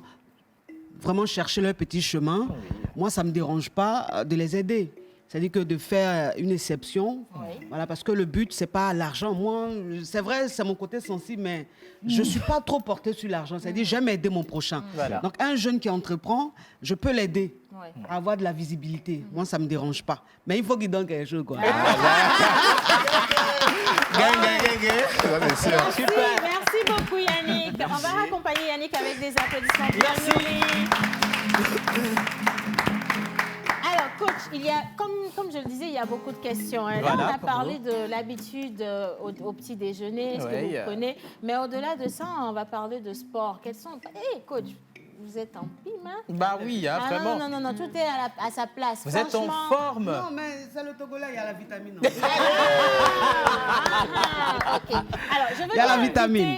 chercher leur petit chemin, moi, ça ne me dérange pas de les aider. C'est-à-dire que de faire une exception, voilà, parce que le but, ce n'est pas l'argent. Moi, c'est vrai, c'est mon côté sensible, mais je ne suis pas trop portée sur l'argent. C'est-à-dire, j'aime aider mon prochain. Voilà. Donc, un jeune qui entreprend, je peux l'aider Ouais. à avoir de la visibilité. Moi, ça ne me dérange pas. Mais il faut qu'il donne quelque chose, quoi. Gang, gang, gang, gang. Ça, c'est sûr. Merci beaucoup Yannick. On va raccompagner Yannick avec des applaudissements bien nourris. Alors coach, il y a, comme je le disais, il y a beaucoup de questions. Hein. Là, Voilà, on a pour parlé nous. de l'habitude au petit déjeuner, ce que Oui. vous prenez. Mais au-delà de ça, on va parler de sport. Quels sont... Hé coach, vous êtes en pime, hein? Bah oui, hein, vraiment. Non, tout est à sa place. Vous êtes en Franchement. forme. Non, mais c'est le Togolais, il y a la vitamine. Ok. Alors, je veux Il y a la inviter, vitamine.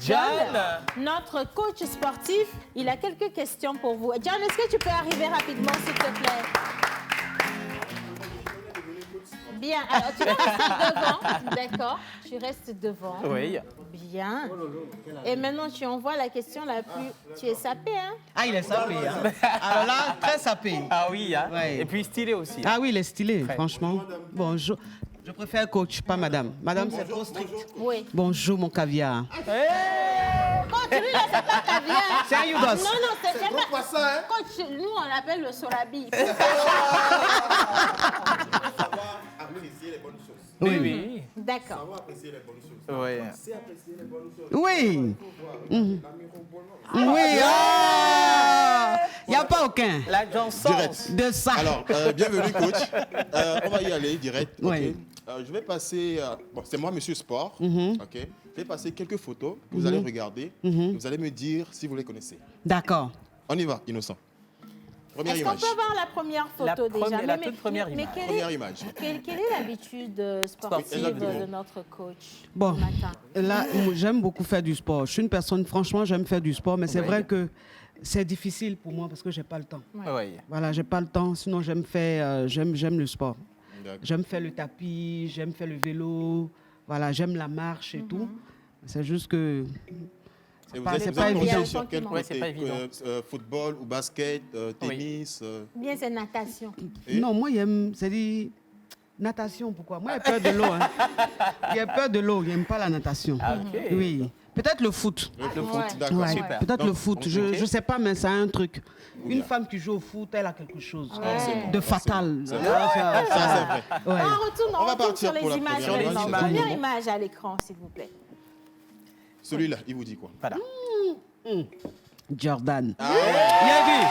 John, notre coach sportif. Il a quelques questions pour vous. John, est-ce que tu peux arriver rapidement, s'il te plaît? Bien. Alors, tu vas rester devant. D'accord. Tu restes devant. Oui. Bien. Et maintenant, tu envoies la question la plus... Tu es sapé, hein? Ah, il est sapé. Hein. Alors là, très sapé. Ah oui, hein. Ouais. Et puis stylé aussi. Ah oui, il est stylé, franchement. Bonjour. Je préfère coach, pas madame. Madame, c'est trop strict. Oui. Bonjour, mon caviar. Coach, lui, là, c'est pas caviar. C'est un Yougos. Non, c'est Trop pas... pas ça, hein? Coach, nous, on l'appelle le sorabi. Savoir apprécier les bonnes choses. Oui, oui. D'accord. Savoir apprécier les bonnes choses. Oui. C'est apprécier les bonnes choses. Oui. L'ami Robono. Oui. Il n'y a pas aucun La chanson. Direct. de ça. Alors, bienvenue, coach. On va y aller direct. ok. Oui. Je vais passer. Bon, c'est moi, Monsieur Sport. Ok. Je vais passer quelques photos. Vous allez regarder. Vous allez me dire si vous les connaissez. D'accord. On y va, innocent. Première Est-ce qu'on image. peut voir la première photo déjà? la toute première mais image. quelle Première est, image. quelle est l'habitude sportive Exactement. de notre coach Bon, le matin? là, j'aime beaucoup faire du sport. Je suis une personne, franchement, j'aime faire du sport, mais c'est Oui. vrai que c'est difficile pour moi parce que j'ai pas le temps. Oui. Voilà, j'ai pas le temps. Sinon, j'aime le sport. D'accord. J'aime faire le tapis, j'aime faire le vélo. Voilà, j'aime la marche et tout. C'est juste que Et vous pas- êtes c'est vous pas êtes évident. concentré sur quel Ouais, c'est pas côté évident. Football ou basket, tennis Bien, c'est natation. Et non, moi, c'est-à-dire natation. Pourquoi? Moi, j'ai peur de l'eau. Hein. J'ai peur de l'eau. J'aime pas la natation. Ah, ok. Oui. Peut-être le foot. le foot, Ouais. d'accord. Ouais, super. peut-être Donc, le foot. ok. Je sais pas, mais ça a un truc. Une bien. femme qui joue au foot, elle a quelque chose Ouais. de fatal. C'est vrai. Ça, c'est vrai. Ouais. On va retourne partir sur les pour la images. première maintenant. image. Première image à l'écran, s'il vous plaît. Celui-là, il vous dit quoi? Voilà. Jordan. Ah, Il a dit.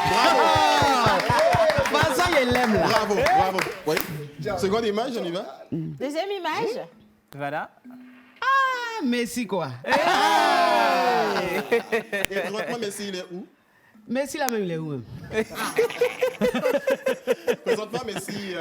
Bah, ça, il l'aime là. bravo, bravo. Oui. Seconde image, on y va? Deuxième image. Voilà. Ah, Messi, quoi. Et présentement, Messi, il est où? Messi, là même, il est où? Hein? Présentement, Messi,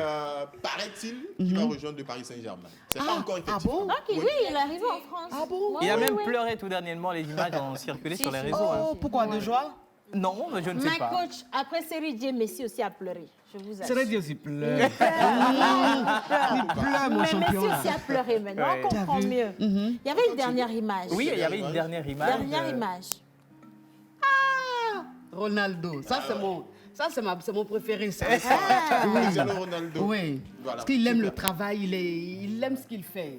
paraît-il, qu'il va rejoindre le Paris Saint-Germain. C'est pas encore effectif. bon? Ok, oui, il est arrivé en France. Ah bon? Il a même pleuré tout dernièrement. Les images ont circulé sur les réseaux. Oh, hein. pourquoi? De joie? Non, mais je ne sais Ma pas. coach, après Série Dieu, Messi aussi a pleuré. Je vous C'est assure. vrai, aussi pleure. Il pleure, mon Mais champion. Messi aussi a pleuré maintenant. Ouais. On comprend T'as vu? mieux. Il y avait une dernière image. Oui, il y avait une dernière image. Dernière image. Ronaldo. Ça, Ça, c'est mon préféré, ça. Cristiano Ronaldo. Oui, Voilà, parce qu'il aime super. le travail, il aime ce qu'il fait.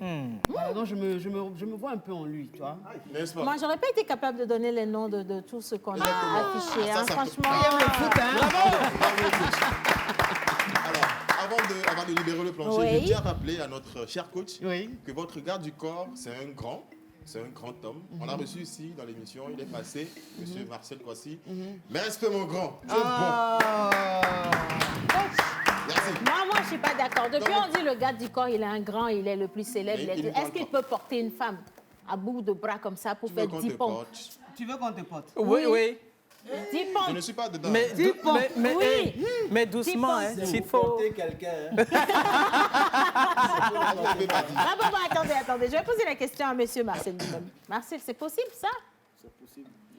Voilà, donc je me vois un peu en lui, tu vois. N'est-ce pas? Moi, j'aurais pas été capable de donner les noms de tout ce qu'on a affiché. Hein. ça, Franchement. Il aime le foot, hein. Bravo, coach. Alors, avant de libérer le plancher, Oui. je tiens à rappeler à notre cher coach Oui. que votre garde du corps, c'est un grand homme. On l'a reçu ici dans l'émission, il est passé, monsieur Marcel Kwasi. Mais respect mon grand, tu es Coach, Merci. moi, je suis pas d'accord. Depuis, on dit le gars du corps, il est un grand, il est le plus célèbre. Mais il Est-ce parle qu'il pas. peut porter une femme à bout de bras comme ça pour Tu veux faire qu'on 10 te pompes? porte? Tu veux qu'on te porte? Oui, oui. 10 Je pompes. ne suis pas dedans. Mais, Oui. mais doucement, hein, s'il faut. quelqu'un. Ah bon, attendez. Je vais poser la question à monsieur Marcel lui-même. Marcel, c'est possible ça?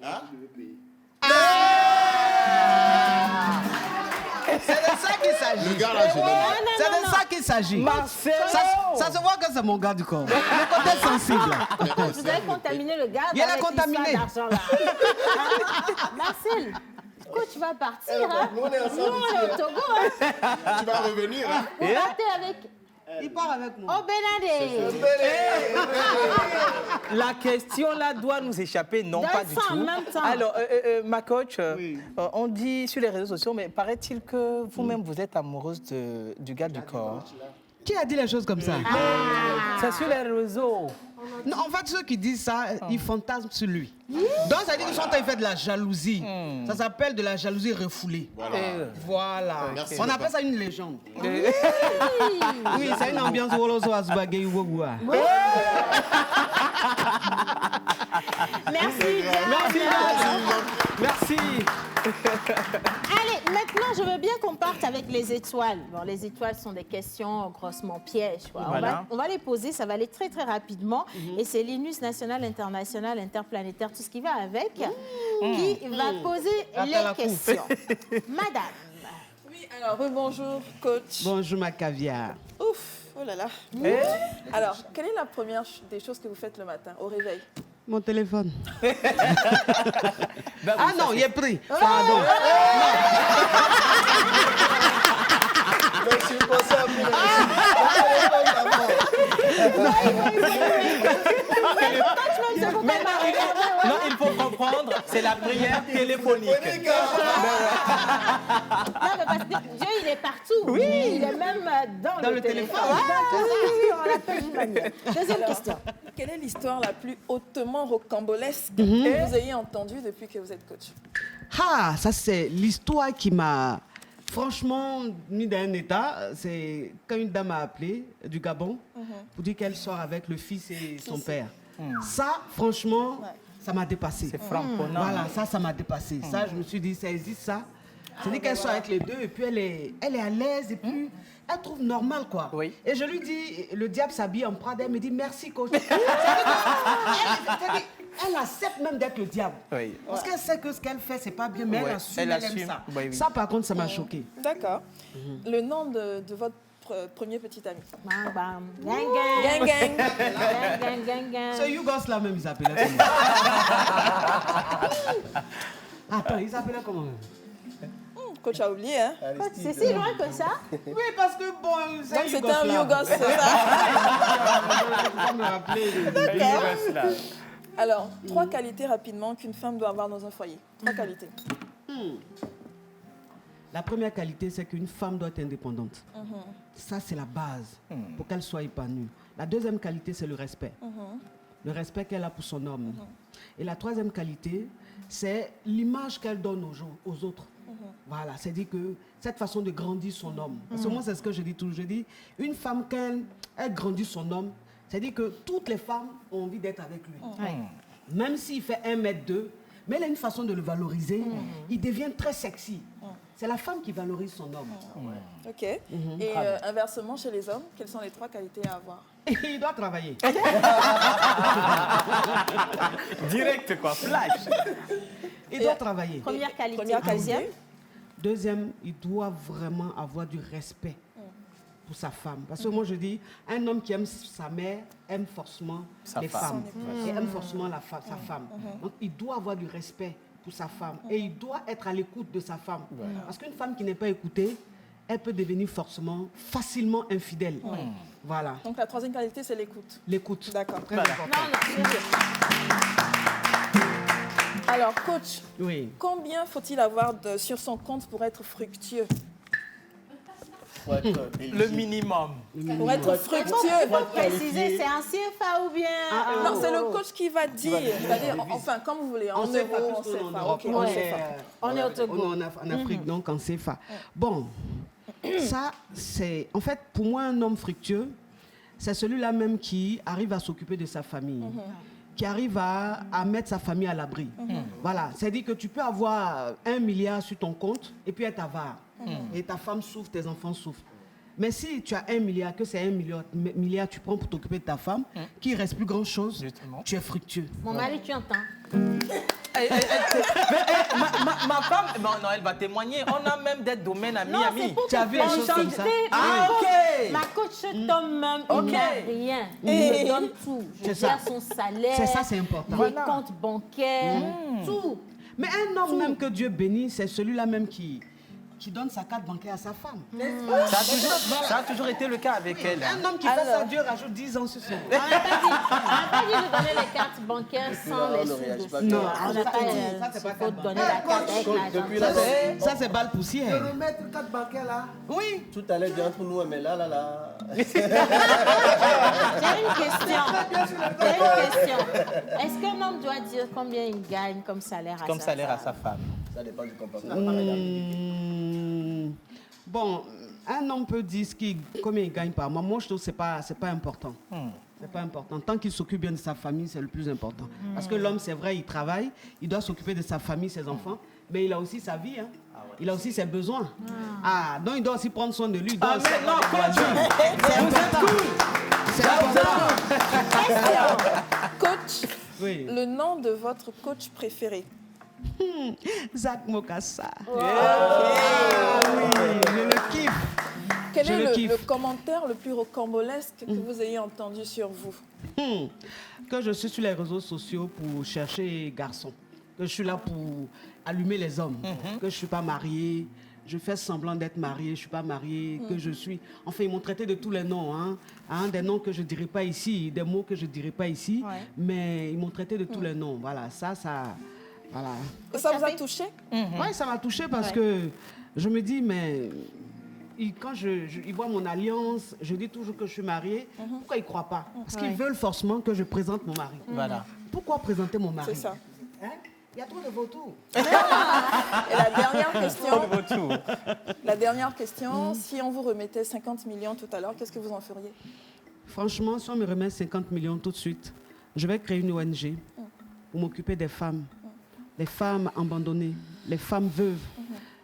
Hein? C'est de ça qu'il s'agit. Le gars là, je l'aime. C'est de ça qu'il s'agit. Marcel! Ça se voit que c'est mon gars du corps. Le côté sensible. Vous avez contaminé le gars Il a avec contaminé. l'histoire d'argent là. Marcel, coach va partir. Hein? Nous, on est ensemble Nous, on est au Togo. Hein? Tu vas revenir, hein? Vous partez avec Il part avec moi. Oh Benadé. La question là doit nous échapper, non Donne pas du ça en tout. même temps. Alors, ma coach, on dit sur les réseaux sociaux, mais paraît-il que vous-même vous êtes amoureuse du gars du corps. Qui a dit les choses comme ça? C'est sur les réseaux. Non, en fait, ceux qui disent ça, ils fantasment sur lui. Donc, ça veut dire qu'ils sont en train de faire de la jalousie. Ça s'appelle de la jalousie refoulée. Voilà. Merci On beaucoup. appelle ça une légende. Oui, c'est une ambiance Woloso Asbagé Uwogua. Merci. Merci. Allez, maintenant, je veux bien qu'on parte avec les étoiles. Bon, les étoiles sont des questions grossement pièges. Quoi. Voilà. On va les poser, ça va aller très, très rapidement. Et c'est l'INUS national, international, interplanétaire, tout ce qui va avec, qui va poser Après la les coupe. questions. Madame. Oui, alors, bonjour, coach. Bonjour, ma caviar. Ouf, oh là là. Alors, quelle est la première des choses que vous faites le matin au réveil? Mon téléphone. Ah non, il est pris. Pardon. Je suis pas ça, Non, il faut comprendre, c'est la prière téléphonique. Non, mais parce que Dieu, il est partout. Oui. Il est même dans le téléphone. On l'appelle d'une manière. Deuxième question. Quelle est l'histoire la plus hautement rocambolesque que vous ayez entendue depuis que vous êtes coach? Ah, ça c'est l'histoire qui m'a franchement mis dans un état. C'est quand une dame m'a appelé du Gabon pour dire qu'elle sort avec le fils et son père. Ça, franchement, ça m'a dépassé. C'est frapponnant. Voilà, ça m'a dépassé. Ça, je me suis dit, ça existe ça. C'est-à-dire qu'elle sort avec les deux et puis elle est à l'aise et puis elle trouve normal quoi. Oui. Et je lui dis, le diable s'habille en Prada, elle me dit merci coach. C'est-à-dire elle accepte même d'être le diable. Oui. Parce qu'elle sait que ce qu'elle fait, c'est pas bien, mais Ouais, elle elle aime assume. ça. Oui, oui. Ça, par contre, ça m'a choqué. D'accord. Le nom de votre premier petit ami? Bam, bam. Gang, gang. Gang, gang. Gang, gang, gang. C'est Yougos là même, ils appelaient comment? Attends, ils appelaient comment même? Coach a oublié, hein? Coach, c'est si loin que ça? Oui, parce que bon, c'est Donc c'était un Yougos, c'est ça? Ça me rappelait. D'accord. Alors, 3 qualités rapidement qu'une femme doit avoir dans un foyer. 3 qualités. La première qualité, c'est qu'une femme doit être indépendante. Ça, c'est la base pour qu'elle soit épanouie. La deuxième qualité, c'est le respect. Le respect qu'elle a pour son homme. Et la troisième qualité, c'est l'image qu'elle donne aux autres. Voilà, c'est-à-dire que cette façon de grandir son homme. Parce que moi, c'est ce que je dis toujours. Je dis, une femme, quand elle grandit son homme, c'est-à-dire que toutes les femmes ont envie d'être avec lui. Même s'il fait 1m2, mais elle a une façon de le valoriser. Il devient très sexy. C'est la femme qui valorise son homme. Ok. Et inversement, chez les hommes, quelles sont les 3 qualités à avoir? Il doit travailler. Direct, quoi, flash. Il doit travailler. Première qualité. Première Deuxième. Deuxième, il doit vraiment avoir du respect pour sa femme. Parce que moi, je dis, un homme qui aime sa mère aime forcément les femmes. Et aime forcément sa femme. Donc, il doit avoir du respect pour sa femme. Et il doit être à l'écoute de sa femme. Parce qu'une femme qui n'est pas écoutée, elle peut devenir facilement infidèle. Voilà. Donc la troisième qualité, c'est l'écoute. L'écoute. D'accord. Très important. Alors, coach, Oui. combien faut-il avoir sur son compte pour être fructueux? Le minimum. Pour être fructueux. Il faut préciser, c'est un CFA ou bien... Non, c'est le coach qui va dire. C'est-à-dire, enfin, comme vous voulez, en CFA, euros, en plutôt en CFA. Europe. Ok, On en est, CFA. On est au Togo. On est en Afrique, donc en CFA. Bon, ça, c'est... En fait, pour moi, un homme fructueux, c'est celui-là même qui arrive à s'occuper de sa famille. Qui arrive à mettre sa famille à l'abri. Voilà, c'est-à-dire que tu peux avoir 1 milliard sur ton compte et puis être avare. Et ta femme souffre, tes enfants souffrent. Mais si tu as 1 milliard, que c'est 1 milliard, tu prends pour t'occuper de ta femme, qu'il ne reste plus grand-chose, tu es fructueux. Mon mari, tu entends? Ma femme, non, elle va témoigner. On a même des domaines à Miami. Tu as vu les choses comme ça? Ma coach tombe même, il n'a rien. Il me donne tout. Je gère son salaire. C'est ça, c'est important. Les comptes bancaires, tout. Mais un homme même que Dieu bénit, c'est celui-là même qui donne sa carte bancaire à sa femme. Ça a toujours été le cas avec elle. Un homme qui fait ça, Dieu rajoute 10 ans sur son... On n'a pas dit de donner les cartes bancaires sans les sous dessus. Non, On n'a pas dit. Il faut donner la carte avec l'argent. Ça, c'est balle poussière. Remettre une carte bancaire là. Oui. Tout à l'heure, entre nous, mais là. J'ai une question. Est-ce qu'un homme doit dire combien il gagne comme salaire à sa femme? Ça dépend du comportement. Bon, un homme peut dire combien il gagne par mois. Moi, je trouve que ce n'est pas important. C'est pas important. Tant qu'il s'occupe bien de sa famille, c'est le plus important. Parce que l'homme, c'est vrai, il travaille, il doit s'occuper de sa famille, ses enfants, mais il a aussi sa vie. Hein. Il a aussi ses besoins. Donc il doit aussi prendre soin de lui. C'est important. C'est important. Coach, Oui. le nom de votre coach préféré? Zach Mokassa. Oh. Oui, je le kiffe. Quel Je le est kiffe. le commentaire le plus rocambolesque que vous ayez entendu sur vous? Que je suis sur les réseaux sociaux pour chercher garçons. Que je suis là pour allumer les hommes. Que je ne suis pas mariée. Je fais semblant d'être mariée, je ne suis pas mariée, que je suis... Enfin, ils m'ont traité de tous les noms. Des noms que je ne dirai pas ici, des mots que je ne dirai pas ici. Ouais. Mais ils m'ont traité de tous les noms. Voilà, voilà. Ça vous a touché? Oui, ça m'a touché parce que je me dis, mais quand ils voient mon alliance, je dis toujours que je suis mariée. Pourquoi ils ne croient pas? Parce qu'ils veulent forcément que je présente mon mari. Voilà. Pourquoi présenter mon mari? C'est ça. Il y a trop de vautours. Et la dernière question, si on vous remettait 50 millions tout à l'heure, qu'est-ce que vous en feriez? Franchement, si on me remet 50 millions tout de suite, je vais créer une ONG pour m'occuper des femmes. Les femmes abandonnées, les femmes veuves,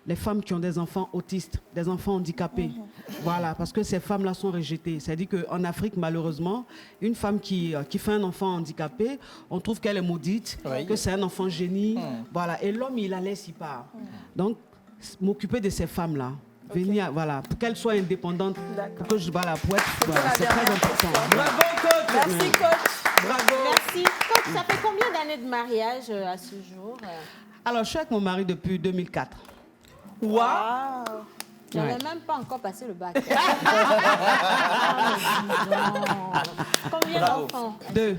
les femmes qui ont des enfants autistes, des enfants handicapés. Voilà, parce que ces femmes-là sont rejetées. C'est-à-dire qu'en Afrique, malheureusement, une femme qui fait un enfant handicapé, on trouve qu'elle est maudite, que c'est un enfant génie. Voilà, et l'homme, il la laisse, il part. Donc, m'occuper de ces femmes-là, venir, voilà, pour qu'elles soient indépendantes, pour que pour être, voilà, c'est très important. Bravo, coach. Merci, coach. Bravo. Merci. Coach, ça fait combien d'années de mariage à ce jour? Alors, je suis avec mon mari depuis 2004. Wow. Je n'avais même pas encore passé le bac. Combien d'enfants? Deux.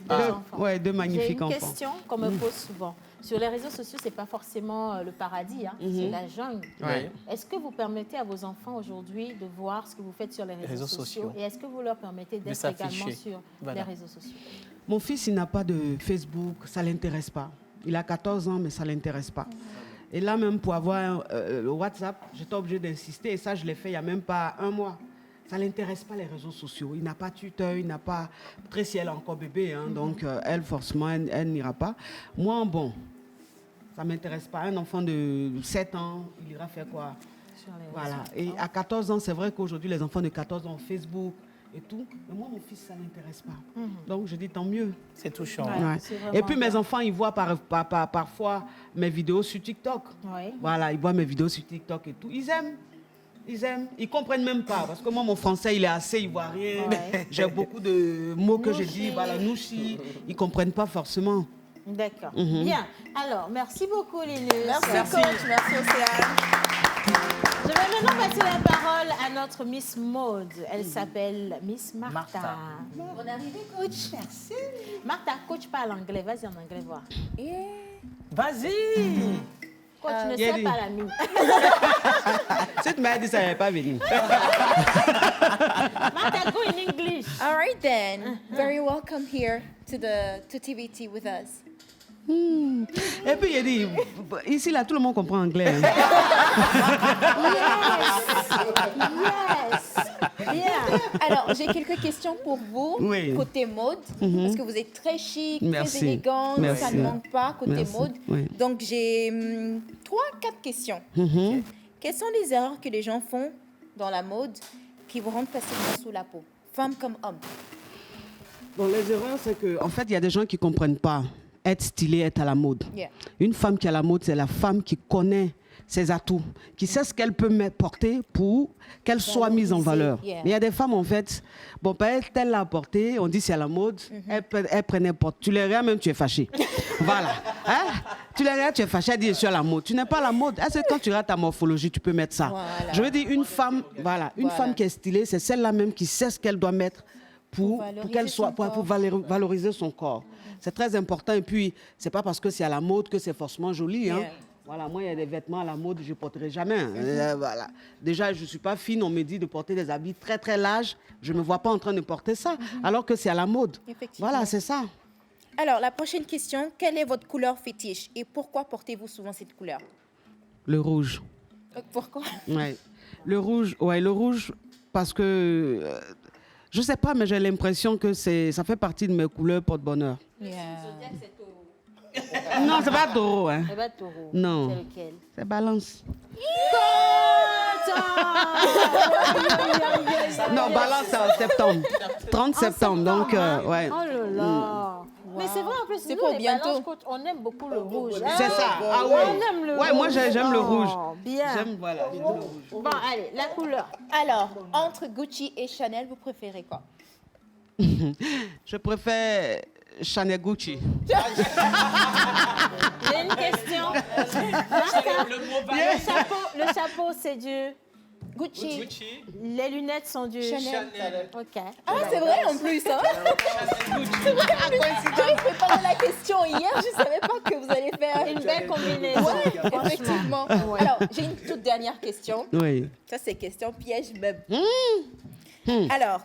Enfants. Ouais, deux magnifiques enfants. J'ai une question qu'on me pose souvent. Sur les réseaux sociaux, ce n'est pas forcément le paradis, c'est la jungle. Ouais. Est-ce que vous permettez à vos enfants aujourd'hui de voir ce que vous faites sur les réseaux sociaux? Et est-ce que vous leur permettez d'être également sur les réseaux sociaux? Mon fils, il n'a pas de Facebook, ça ne l'intéresse pas. Il a 14 ans, mais ça ne l'intéresse pas. Et là, même pour avoir le WhatsApp, j'étais obligée d'insister. Et ça, je l'ai fait il n'y a même pas un mois. Ça ne l'intéresse pas, les réseaux sociaux. Il n'a pas Twitter, il n'a pas... Tracy, elle est encore bébé, donc elle, forcément, elle n'ira pas. Moi, bon, ça ne m'intéresse pas. Un enfant de 7 ans, il ira faire quoi? Voilà. Et à 14 ans, c'est vrai qu'aujourd'hui, les enfants de 14 ans ont Facebook et tout. Mais moi, mon fils, ça ne l'intéresse pas. Donc, je dis tant mieux. C'est touchant. Ouais. Et puis, mes enfants, ils voient parfois mes vidéos sur TikTok. Oui. Voilà, ils voient mes vidéos sur TikTok et tout. Ils aiment. Ils ne comprennent même pas. Parce que moi, mon français, il est assez ivoirien. J'ai beaucoup de mots que je dis. Voilà, nouchi. Ils ne comprennent pas forcément. D'accord. Bien. Alors, merci beaucoup, Linus. Merci, coach. Merci, Océane. Je vais maintenant passer la parole à notre Miss Maude. Elle s'appelle Miss Martha. Bonne arrivée, coach. Merci. Martha, coach parle anglais. Vas-y en anglais, voir. Vas-y. Coach ne sait pas la mine. Si tu m'as dit ça, elle n'est pas venue. Martha, go in English. All right, then. Very welcome here to TVT with us. Et puis, il dit, ici, là, tout le monde comprend anglais. Yes. Yeah. Alors, j'ai quelques questions pour vous, Oui. côté mode, parce que vous êtes très chic, Merci. très élégant, Merci. ça ne manque pas côté Merci. mode. Oui. Donc, j'ai 3-4 questions. Quelles sont les erreurs que les gens font dans la mode qui vous rendent facilement sous la peau, femme comme homme? Bon, les erreurs, c'est qu'en fait, il y a des gens qui ne comprennent pas. Être stylé, être à la mode. Yeah. Une femme qui est à la mode, c'est la femme qui connaît ses atouts, qui sait ce qu'elle peut porter pour qu'elle soit mise en valeur. Yeah. Mais il y a des femmes, en fait, bon, peut-être elle l'a portée, on dit c'est à la mode, elle prend n'importe. Tu les regardes, même tu es fâché. Voilà. Hein? Tu les regardes, tu es fâché, elle dit je suis à la mode. Tu n'es pas à la mode. Est-ce que quand tu regardes ta morphologie, tu peux mettre ça? Voilà. Je veux dire, une femme, une femme qui est stylée, c'est celle-là même qui sait ce qu'elle doit mettre pour qu'elle soit, pour valoriser son corps. C'est très important. Et puis, c'est pas parce que c'est à la mode que c'est forcément joli. Hein. Yeah. Voilà, moi, il y a des vêtements à la mode que je ne porterai jamais. Voilà. Déjà, je ne suis pas fine. On me dit de porter des habits très, très larges. Je ne me vois pas en train de porter ça, alors que c'est à la mode. Voilà, c'est ça. Alors, la prochaine question, quelle est votre couleur fétiche et pourquoi portez-vous souvent cette couleur? Le rouge. Pourquoi? Ouais. Le rouge, parce que... je ne sais pas, mais j'ai l'impression que ça fait partie de mes couleurs porte-bonheur. Yeah. Non, c'est pas taureau. Hein. C'est pas taureau. Non. C'est lequel? C'est balance. Non, balance, c'est en septembre. 30 septembre, donc, ouais. Oh là là. Mais c'est vrai, en plus, C'est nous, pour les bientôt. balances, coach, on aime beaucoup le rouge. C'est ça. Ah On ouais. aime le rouge. Ouais, moi, j'aime le rouge. Bien. J'aime, voilà. j'aime le rouge. Bon, allez, la couleur. Alors, entre Gucci et Chanel, vous préférez quoi? Je préfère Chanel Gucci. J'ai une question. Martha, le chapeau, c'est du Gucci. Les lunettes sont du Chanel. Ok. Ah, c'est vrai en plus, hein? C'est vrai en plus. J'avais préparé la question hier, je ne savais pas que vous allez faire Une belle combinaison. Ouais, effectivement. Alors, j'ai une toute dernière question. Oui. Ça, c'est question piège même. Alors,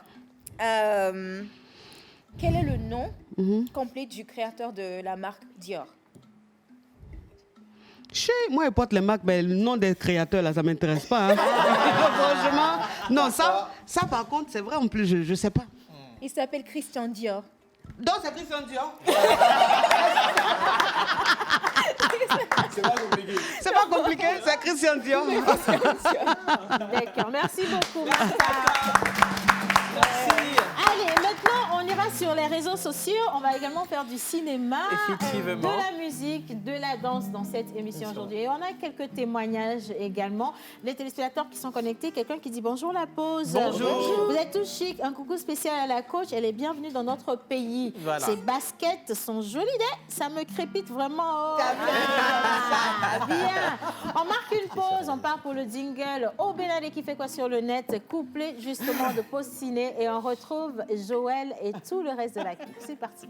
quel est le nom complet du créateur de la marque Dior? Moi, je porte les marques, mais le nom des créateurs, là, ça ne m'intéresse pas. Hein. Franchement, non, ça, par contre, c'est vrai, en plus, je ne sais pas. Il s'appelle Christian Dior. Donc, c'est Christian Dior. C'est pas compliqué. C'est pas compliqué, c'est Christian Dior. D'accord, merci beaucoup, Martha. Allez, maintenant, on ira sur les réseaux sociaux. On va également faire du cinéma, Effectivement. de la musique, de la danse dans cette émission aujourd'hui. Et on a quelques témoignages également. Les téléspectateurs qui sont connectés, quelqu'un qui dit bonjour la pause. Bonjour. Vous êtes tous chic. Un coucou spécial à la coach. Elle est bienvenue dans notre pays. Voilà. Ces baskets sont jolies. Ça me crépite vraiment. Bien. On marque une pause. On part pour le jingle. Au Bénadé qui fait quoi sur le net, couplé justement de pause ciné. Et on retrouve Joël et tout le reste de la clique. C'est parti.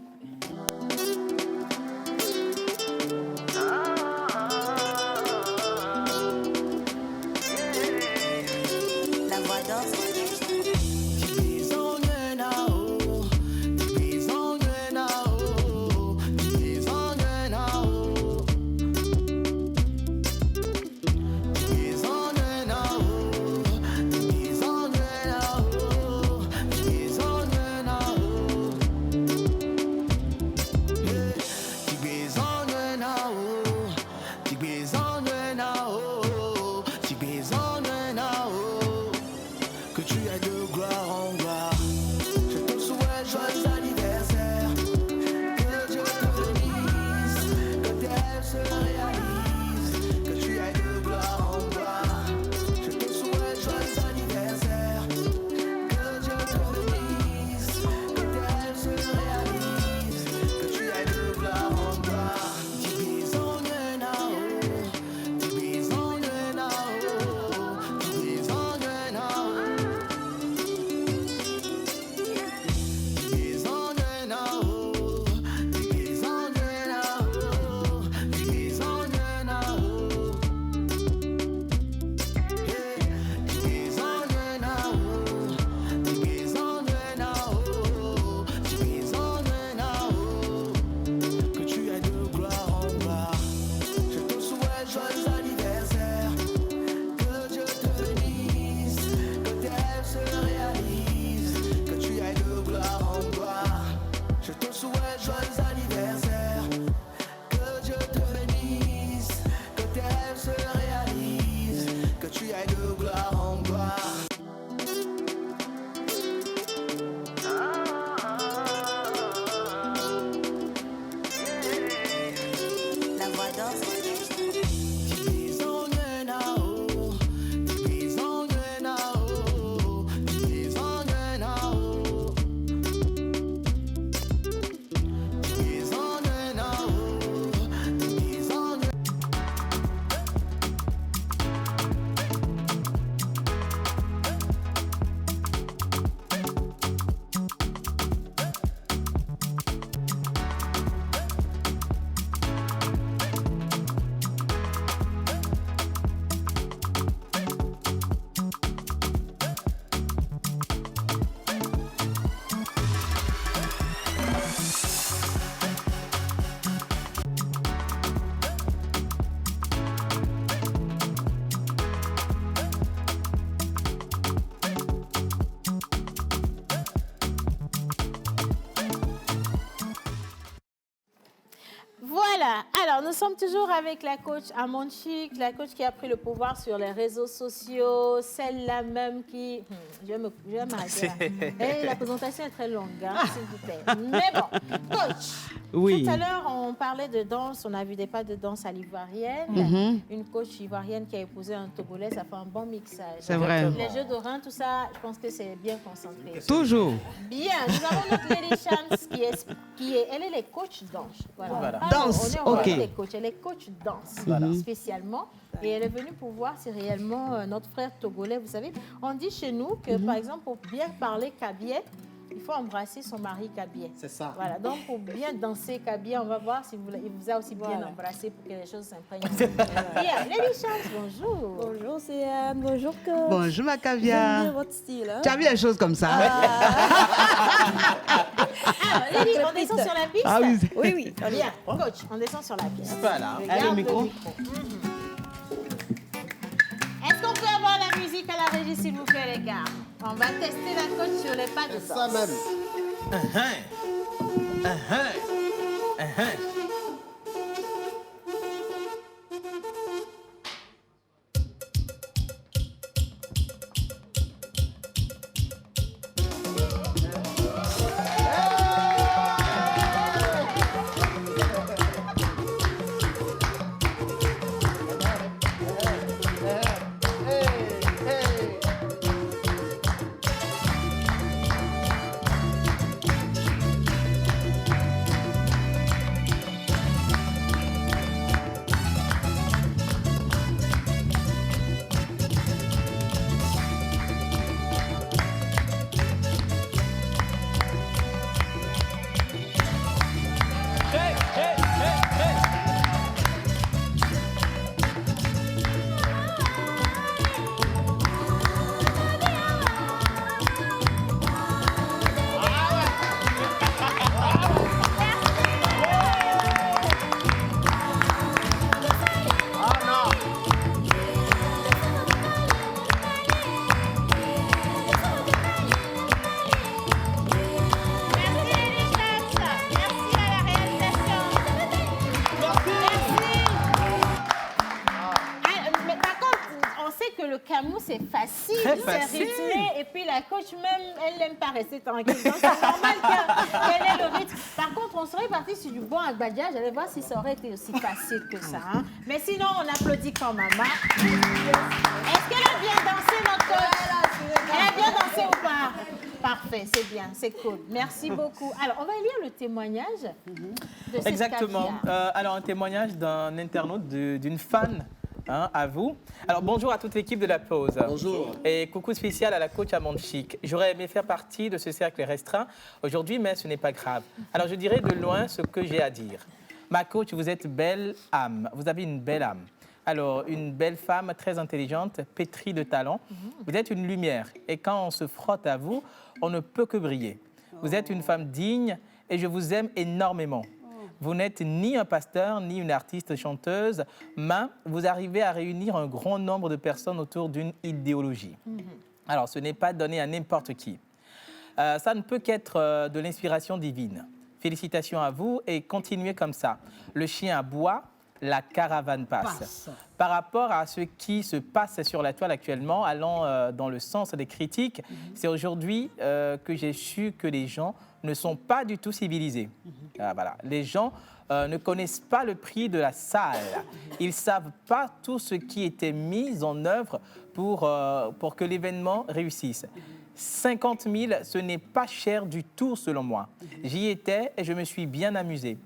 La voix danse. Voilà, alors nous sommes toujours avec la coach Amon Chic, la coach qui a pris le pouvoir sur les réseaux sociaux, celle-là même qui... Je vais m'arrêter là. Et la présentation est très longue, hein, s'il vous plaît. Mais bon, coach, oui. Tout à l'heure on parlait de danse, on a vu des pas de danse à l'ivoirienne. Une coach ivoirienne qui a épousé un Togolais, ça fait un bon mixage. C'est vrai. Les jeux de reins, tout ça, je pense que c'est bien concentré. Toujours. Bien, nous avons notre Lady Chance elle est les coach danse. Voilà. Danse, on est ok. les coachs. Elle est coach danse spécialement. Et elle est venue pour voir si réellement notre frère togolais, vous savez, on dit chez nous que par exemple, pour bien parler kabyé, il faut embrasser son mari kabyé. C'est ça. Voilà, donc pour bien danser kabyé, on va voir si il vous a aussi bien embrassé pour que les choses s'imprègnent. Bien, Lady Chance, bonjour. Bonjour Céane, bonjour Coach. Bonjour ma J'aime caviar. bien votre style. Hein? Tu as vu les choses comme ça? Lady, on descend sur la piste? Ah oui. Oui, oui. Bien, coach, on descend sur la piste. Voilà. Regarde Allez, le micro. Est-ce qu'on peut avoir la musique à la régie, s'il vous plaît, les gars? On va tester la coach sur les pas de C'est danse. ça même. C'est facile, Très c'est facile. rythmé. Et puis la coach même, elle n'aime pas rester tranquille. Donc c'est normal qu'elle ait le rythme. Par contre, on serait parti sur du bon Agbadia. J'allais voir si ça aurait été aussi facile que ça. Hein. Mais sinon, on applaudit quand même. Est-ce qu'elle a bien dansé, notre coach? Elle a bien dansé ou pas? Parfait, c'est bien, c'est cool. Merci beaucoup. Alors, on va lire le témoignage de cette Exactement. caviar. Alors, un témoignage d'un internaute, d'une fan. Hein, à vous. Alors, bonjour à toute l'équipe de la pause. Bonjour. Et coucou spécial à la coach Amon Chic. J'aurais aimé faire partie de ce cercle restreint aujourd'hui, mais ce n'est pas grave. Alors, je dirais de loin ce que j'ai à dire. Ma coach, vous êtes belle âme. Vous avez une belle âme. Alors, une belle femme très intelligente, pétrie de talent. Vous êtes une lumière. Et quand on se frotte à vous, on ne peut que briller. Vous êtes une femme digne et je vous aime énormément. Vous n'êtes ni un pasteur, ni une artiste chanteuse, mais vous arrivez à réunir un grand nombre de personnes autour d'une idéologie. Alors, ce n'est pas donné à n'importe qui. Ça ne peut qu'être de l'inspiration divine. Félicitations à vous et continuez comme ça. Le chien aboie, la caravane passe. Par rapport à ce qui se passe sur la toile actuellement, allant dans le sens des critiques, c'est aujourd'hui que j'ai su que les gens ne sont pas du tout civilisés. Voilà. Les gens ne connaissent pas le prix de la salle. Ils ne savent pas tout ce qui était mis en œuvre pour que l'événement réussisse. 50 000, ce n'est pas cher du tout selon moi. J'y étais et je me suis bien amusée.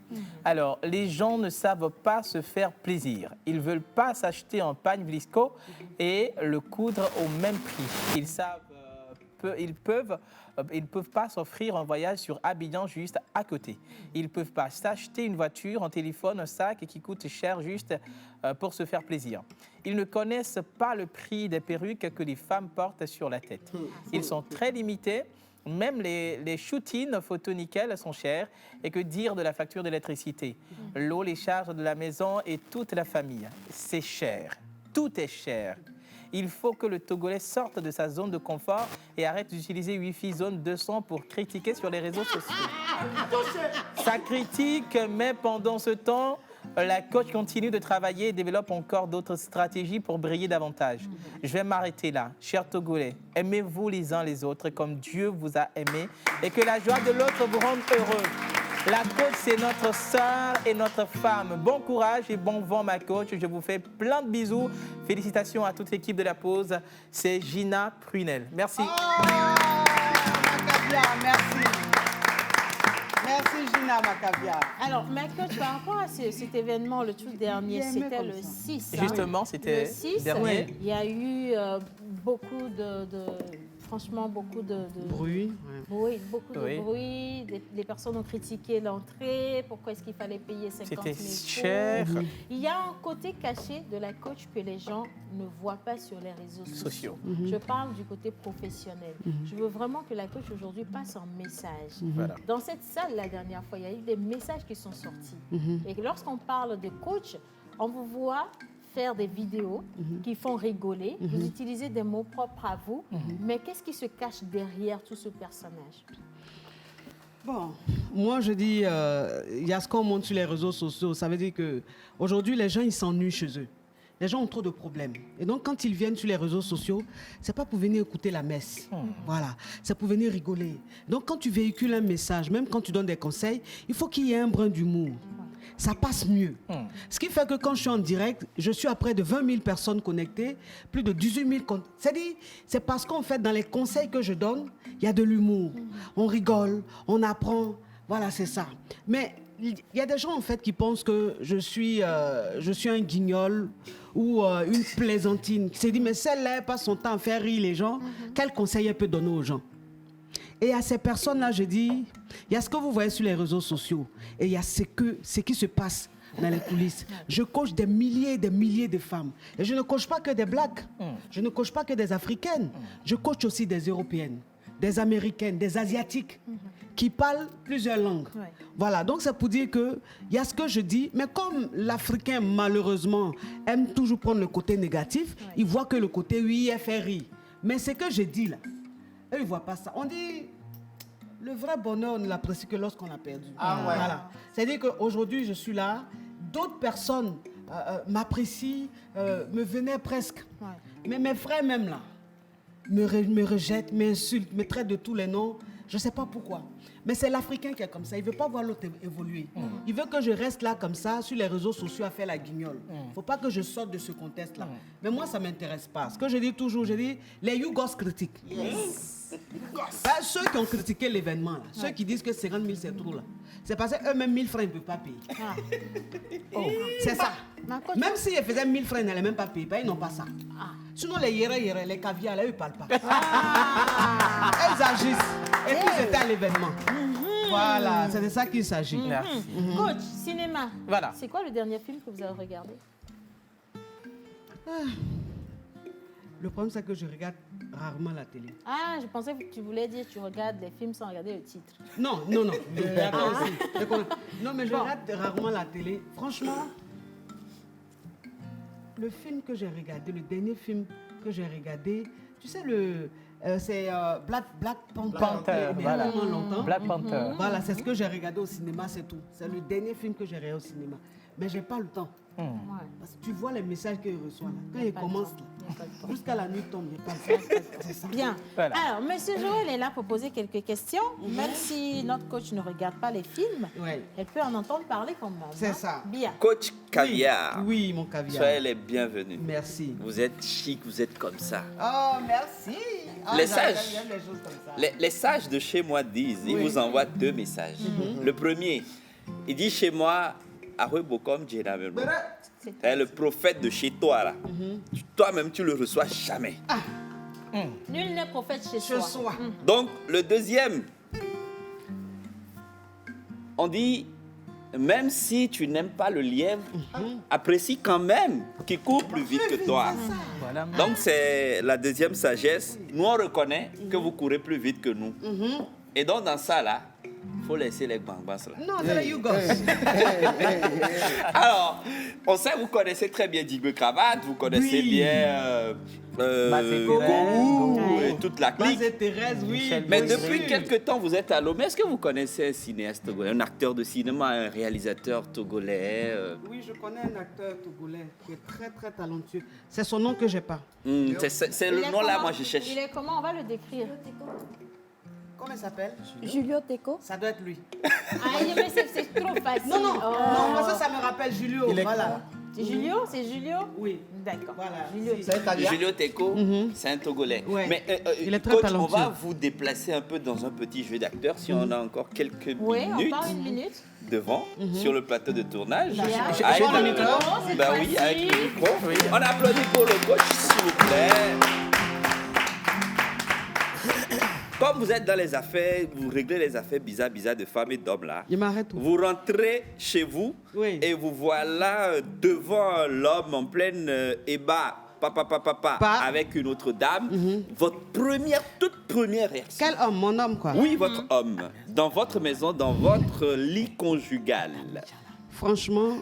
Alors, les gens ne savent pas se faire plaisir. Ils ne veulent pas s'acheter un pagne Vlisco et le coudre au même prix. Ils peuvent pas s'offrir un voyage sur Abidjan juste à côté. Ils ne peuvent pas s'acheter une voiture, un téléphone, un sac qui coûte cher juste pour se faire plaisir. Ils ne connaissent pas le prix des perruques que les femmes portent sur la tête. Ils sont très limités. Même les shootings photo nickel sont chers. Et que dire de la facture d'électricité? L'eau, les charges de la maison et toute la famille. C'est cher. Tout est cher. Il faut que le Togolais sorte de sa zone de confort et arrête d'utiliser Wi-Fi zone 200 pour critiquer sur les réseaux sociaux. Ça critique, mais pendant ce temps, La coach continue de travailler et développe encore d'autres stratégies pour briller davantage. Je vais m'arrêter là. Chers Togolais, aimez-vous les uns les autres comme Dieu vous a aimé et que la joie de l'autre vous rende heureux. La coach, c'est notre sœur et notre femme. Bon courage et bon vent, ma coach. Je vous fais plein de bisous. Félicitations à toute l'équipe de la pause. C'est Gina Prunel. Merci. Oh, Macavia, merci. Merci Gina Macavia. Alors, ma coach, par rapport à cet événement, le tout dernier, c'était le 6. Justement, c'était le 6. dernier. Il y a eu beaucoup franchement, beaucoup de bruit. Oui, beaucoup de bruit. Les personnes ont critiqué l'entrée. Pourquoi est-ce qu'il fallait payer 50 000 €? C'était cher. Il y a un côté caché de la coach que les gens ne voient pas sur les réseaux sociaux. Je parle du côté professionnel. Je veux vraiment que la coach aujourd'hui passe un message. Voilà. Dans cette salle, la dernière fois, il y a eu des messages qui sont sortis. Et lorsqu'on parle de coach, on vous voit faire des vidéos qui font rigoler, vous utilisez des mots propres à vous, mais qu'est-ce qui se cache derrière tout ce personnage? Bon, moi je dis, il y a ce qu'on montre sur les réseaux sociaux, ça veut dire qu'aujourd'hui les gens ils s'ennuient chez eux. Les gens ont trop de problèmes. Et donc quand ils viennent sur les réseaux sociaux, c'est pas pour venir écouter la messe. Voilà, c'est pour venir rigoler. Donc quand tu véhicules un message, même quand tu donnes des conseils, il faut qu'il y ait un brin d'humour. Ça passe mieux. Ce qui fait que quand je suis en direct, je suis à près de 20 000 personnes connectées, plus de 18 000... C'est-à-dire, c'est parce qu'en fait, dans les conseils que je donne, il y a de l'humour. On rigole, on apprend. Voilà, c'est ça. Mais il y a des gens, en fait, qui pensent que je suis un guignol ou une plaisantine. Qui se dit, mais celle-là, elle passe son temps à faire rire les gens. Quel conseil elle peut donner aux gens? Et à ces personnes-là, je dis, il y a ce que vous voyez sur les réseaux sociaux et il y a ce qui se passe dans les coulisses. Je coach des milliers et des milliers de femmes. Et je ne coach pas que des Blacks. Je ne coach pas que des Africaines. Je coach aussi des Européennes, des Américaines, des Asiatiques qui parlent plusieurs langues. Voilà, donc c'est pour dire qu'il y a ce que je dis, mais comme l'Africain, malheureusement, aime toujours prendre le côté négatif, il voit que le côté oui, elle fait rire. Mais ce que je dis là, eux, ils ne voient pas ça. On dit, le vrai bonheur, on ne l'apprécie que lorsqu'on a perdu. Voilà. C'est-à-dire qu'aujourd'hui, je suis là, d'autres personnes m'apprécient, me venaient presque. Mais mes frères même là, me rejettent, m'insultent, me traitent de tous les noms. Je ne sais pas pourquoi. Mais c'est l'Africain qui est comme ça. Il ne veut pas voir l'autre évoluer. Il veut que je reste là comme ça, sur les réseaux sociaux, à faire la guignole. Il ne faut pas que je sorte de ce contexte-là. Mais moi, ça ne m'intéresse pas. Ce que je dis toujours, je dis, les Yougos critiquent. Ceux qui ont critiqué l'événement, là, ceux qui disent que 50 000 c'est trop, là, c'est parce qu'eux-mêmes 1000 francs, ils ne peuvent pas payer. C'est ça. Même s'ils faisaient 1000 francs, ils n'allaient même pas payer. Ils n'ont pas ça. Sinon, les yéré, les caviars, là, eux, ils ne parlent pas. Ils agissent. Et puis, c'était à l'événement. Voilà, c'est de ça qu'il s'agit. Coach, cinéma. Voilà. C'est quoi le dernier film que vous avez regardé? Le problème, c'est que je regarde rarement la télé. Ah, je pensais que tu voulais dire que tu regardes les films sans regarder le titre. Non. Je regarde aussi. Non, mais je regarde rarement la télé. Franchement, le film que j'ai regardé, le dernier film que j'ai regardé, tu sais, c'est Black Panther. Voilà. Longtemps. Black Panther. Voilà, c'est ce que j'ai regardé au cinéma, c'est tout. C'est le dernier film que j'ai regardé au cinéma. Mais je n'ai pas le temps. Parce que tu vois les messages qu'il reçoit là. Quand il commence jusqu'à la nuit tombe, il n'y a pas le temps. C'est ça. Bien. Voilà. Alors, M. Joël est là pour poser quelques questions. Même si notre coach ne regarde pas les films, elle peut en entendre parler quand même. C'est ça. Bien. Coach Caviar. Oui, mon caviar. Soyez les bienvenus. Merci. Vous êtes chic, vous êtes comme ça. Oh, merci. Les sages. J'aime les choses comme ça. Les sages de chez moi disent, ils vous envoient 2 messages. Le premier, il dit chez moi, Bokom Djenamelo. C'est le prophète de chez toi là. Toi-même, tu le reçois jamais. Nul n'est prophète chez soi. Donc, le deuxième, on dit, même si tu n'aimes pas le lièvre, apprécie quand même qu'il court plus vite que toi. Voilà. Donc, c'est la deuxième sagesse. Nous, on reconnaît que vous courez plus vite que nous. Et donc, dans ça, là, faut laisser les bangbas là. Non, c'est les Yougos. Alors, on sait, vous connaissez très bien Digbe Cravate, vous connaissez bien Gourou et toute la clique. Base Thérèse, oui. Mais depuis quelque temps, vous êtes à Lomé. Est-ce que vous connaissez un cinéaste togolais, un acteur de cinéma, un réalisateur togolais Oui, je connais un acteur togolais qui est très, très talentueux. C'est son nom que j'ai pas. C'est le nom là, moi, je cherche. Il est comment? On va le décrire. Comment il s'appelle? Julio Teco. Ça doit être lui. Ah, mais c'est trop facile. Non, non, Oh. non, parce que ça me rappelle Julio. Voilà. C'est Julio? C'est Julio? Oui. D'accord. Voilà. Julio Teco, c'est un Togolais. Ouais. Mais il est très coach, talentueux. on va vous déplacer un peu dans un petit jeu d'acteur si on a encore quelques Oui, on minutes part une minute. devant sur le plateau de tournage. J'ai Avec le le micro, cette Ben oui, fois-ci. avec le micro. On applaudit pour le coach, s'il vous plaît. Comme vous êtes dans les affaires, vous réglez les affaires bizarres de femmes et d'hommes là. Il m'arrête tout. Vous rentrez chez vous et vous voilà devant l'homme en pleine ébat, avec une autre dame. Votre toute première réaction. Quel homme? Mon homme, quoi. Oui, votre homme. Dans votre maison, dans votre lit conjugal. Franchement,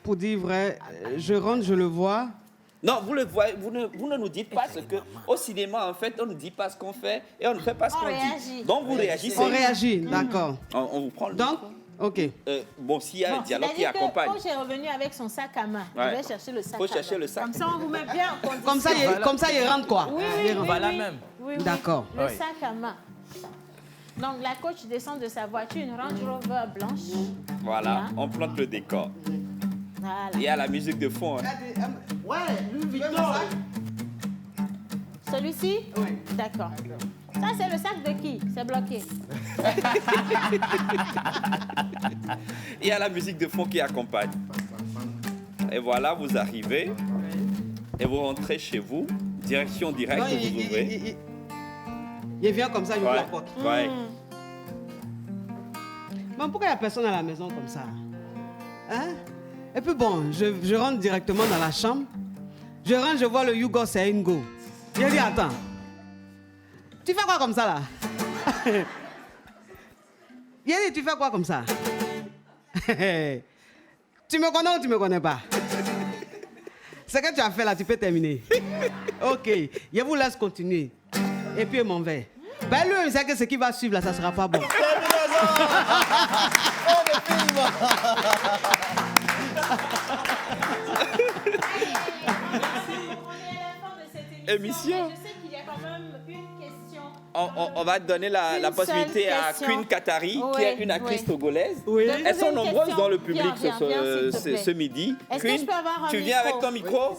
pour dire vrai, je rentre, je le vois. Non, vous le voyez, vous ne nous dites pas ce que... Au cinéma, en fait, on ne dit pas ce qu'on fait et on ne fait pas ce qu'on dit. Donc, vous réagissez. On réagit, d'accord. On vous prend le Donc, ok. bon, s'il y a un dialogue qui accompagne. Coach est revenu avec son sac à main. Ouais. Il va chercher le sac Faut à main. chercher le sac. Comme ça, on vous met bien en condition. Comme ça, il rentre quoi? Oui, Il rentre. Voilà même. Oui, oui. D'accord. Le Oui. sac à main. Donc, la coach descend de sa voiture, une Range Rover blanche. Voilà, on plante le décor. Voilà. Il y a la musique de fond. Hein. Ouais, Louis Vuitton. Celui-ci? Oui. D'accord. Ça, c'est le sac de qui? C'est bloqué. Il y a la musique de fond qui accompagne. Et voilà, vous arrivez et vous rentrez chez vous, direction directe, Non, vous ouvrez. il vient comme ça, il ouvre la Ouais, porte. ouais. Mais pourquoi il n'y a personne à la maison comme ça? Hein? Et puis bon, je rentre directement dans la chambre. Je rentre, je vois le Yougo, c'est Ingo. Je dis, attends, tu fais quoi comme ça là? Il a dit, tu fais quoi comme ça? Tu me connais ou tu me connais pas? Ce que tu as fait là, tu peux terminer. Ok, je vous laisse continuer. Et puis je m'en vais. Ben lui, il sait que ce qui va suivre là, ça sera pas bon. Émission. Je sais qu'il y a quand même une question. On va donner la Une possibilité seule à question. Queen Katari, qui Oui, est une actrice oui. togolaise. Oui. De Elles sont poser une nombreuses question. dans le public Viens, s'il te plaît. ce midi. Est-ce que Queen, je peux avoir un tu viens micro? avec ton micro?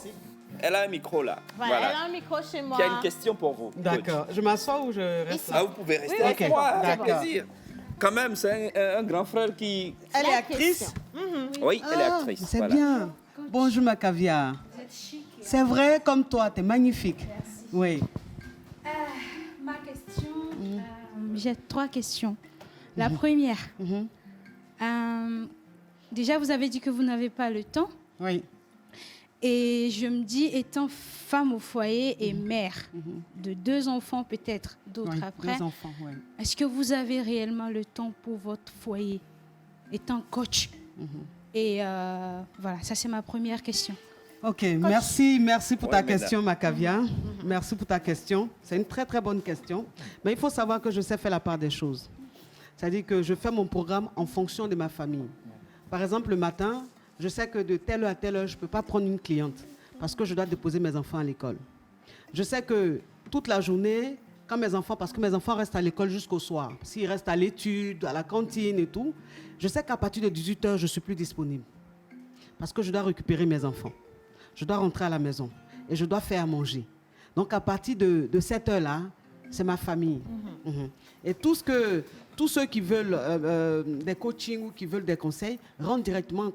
Elle a un micro là. Voilà, elle a un micro chez moi. Qui a une question pour vous. D'accord. Je m'assois ou je reste Ah, vous pouvez rester Oui, avec oui, moi, c'est avec bon. plaisir. Quand même, c'est un grand frère qui... Elle est La actrice? question. Oui, elle est actrice. C'est voilà. bien. Bonjour ma caviar. C'est vrai comme toi, t'es magnifique. Oui. Ma question, j'ai 3 questions. La première, déjà vous avez dit que vous n'avez pas le temps. Oui. Et je me dis, étant femme au foyer et mère de 2 enfants, peut-être d'autres Oui, après, 2 enfants, oui. est-ce que vous avez réellement le temps pour votre foyer, étant coach? Et voilà, ça c'est ma première question. Ok, merci pour ta mesdames. question, ma caviar. Merci pour ta question. C'est une très très bonne question. Mais il faut savoir que je sais faire la part des choses. C'est-à-dire que je fais mon programme en fonction de ma famille. Par exemple, le matin, je sais que de telle heure à telle heure, je ne peux pas prendre une cliente parce que je dois déposer mes enfants à l'école. Je sais que toute la journée, parce que mes enfants restent à l'école jusqu'au soir, s'ils restent à l'étude, à la cantine et tout, je sais qu'à partir de 18h, je ne suis plus disponible parce que je dois récupérer mes enfants. Je dois rentrer à la maison et je dois faire à manger. Donc, à partir de cette heure-là, c'est ma famille. Et tous ceux qui veulent des coachings ou qui veulent des conseils rentrent directement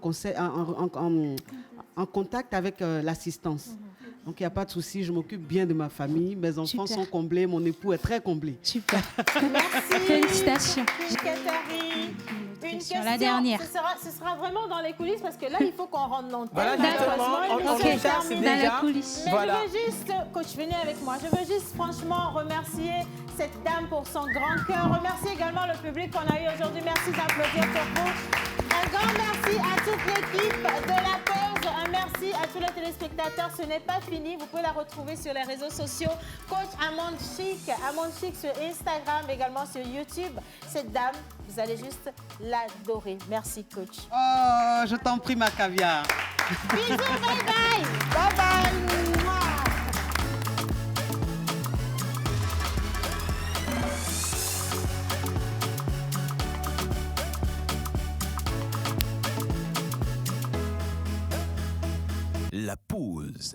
en contact avec l'assistance. Donc, il n'y a pas de souci, je m'occupe bien de ma famille. Mes enfants sont comblés, mon époux est très comblé. Super. Merci. Félicitations. Katari. question, la dernière. Ce sera vraiment dans les coulisses parce que là, il faut qu'on rentre dans le thème. Voilà, justement, Malheureusement, ok, ça, c'est dans déjà... la coulisse. Mais Voilà. je veux juste, coach, venez avec moi. Je veux juste franchement remercier cette dame pour son grand cœur. Remercier également le public qu'on a eu aujourd'hui. Merci d'applaudir pour vous. Un grand merci à toute l'équipe de La Pause. Un merci à tous les téléspectateurs. Ce n'est pas fini. Vous pouvez la retrouver sur les réseaux sociaux. Coach Amande Chic sur Instagram, également sur YouTube. Cette dame, vous allez juste l'adorer. Merci, coach. Oh, je t'en prie, ma caviar. Bisous, bye bye. Bye bye. La pause.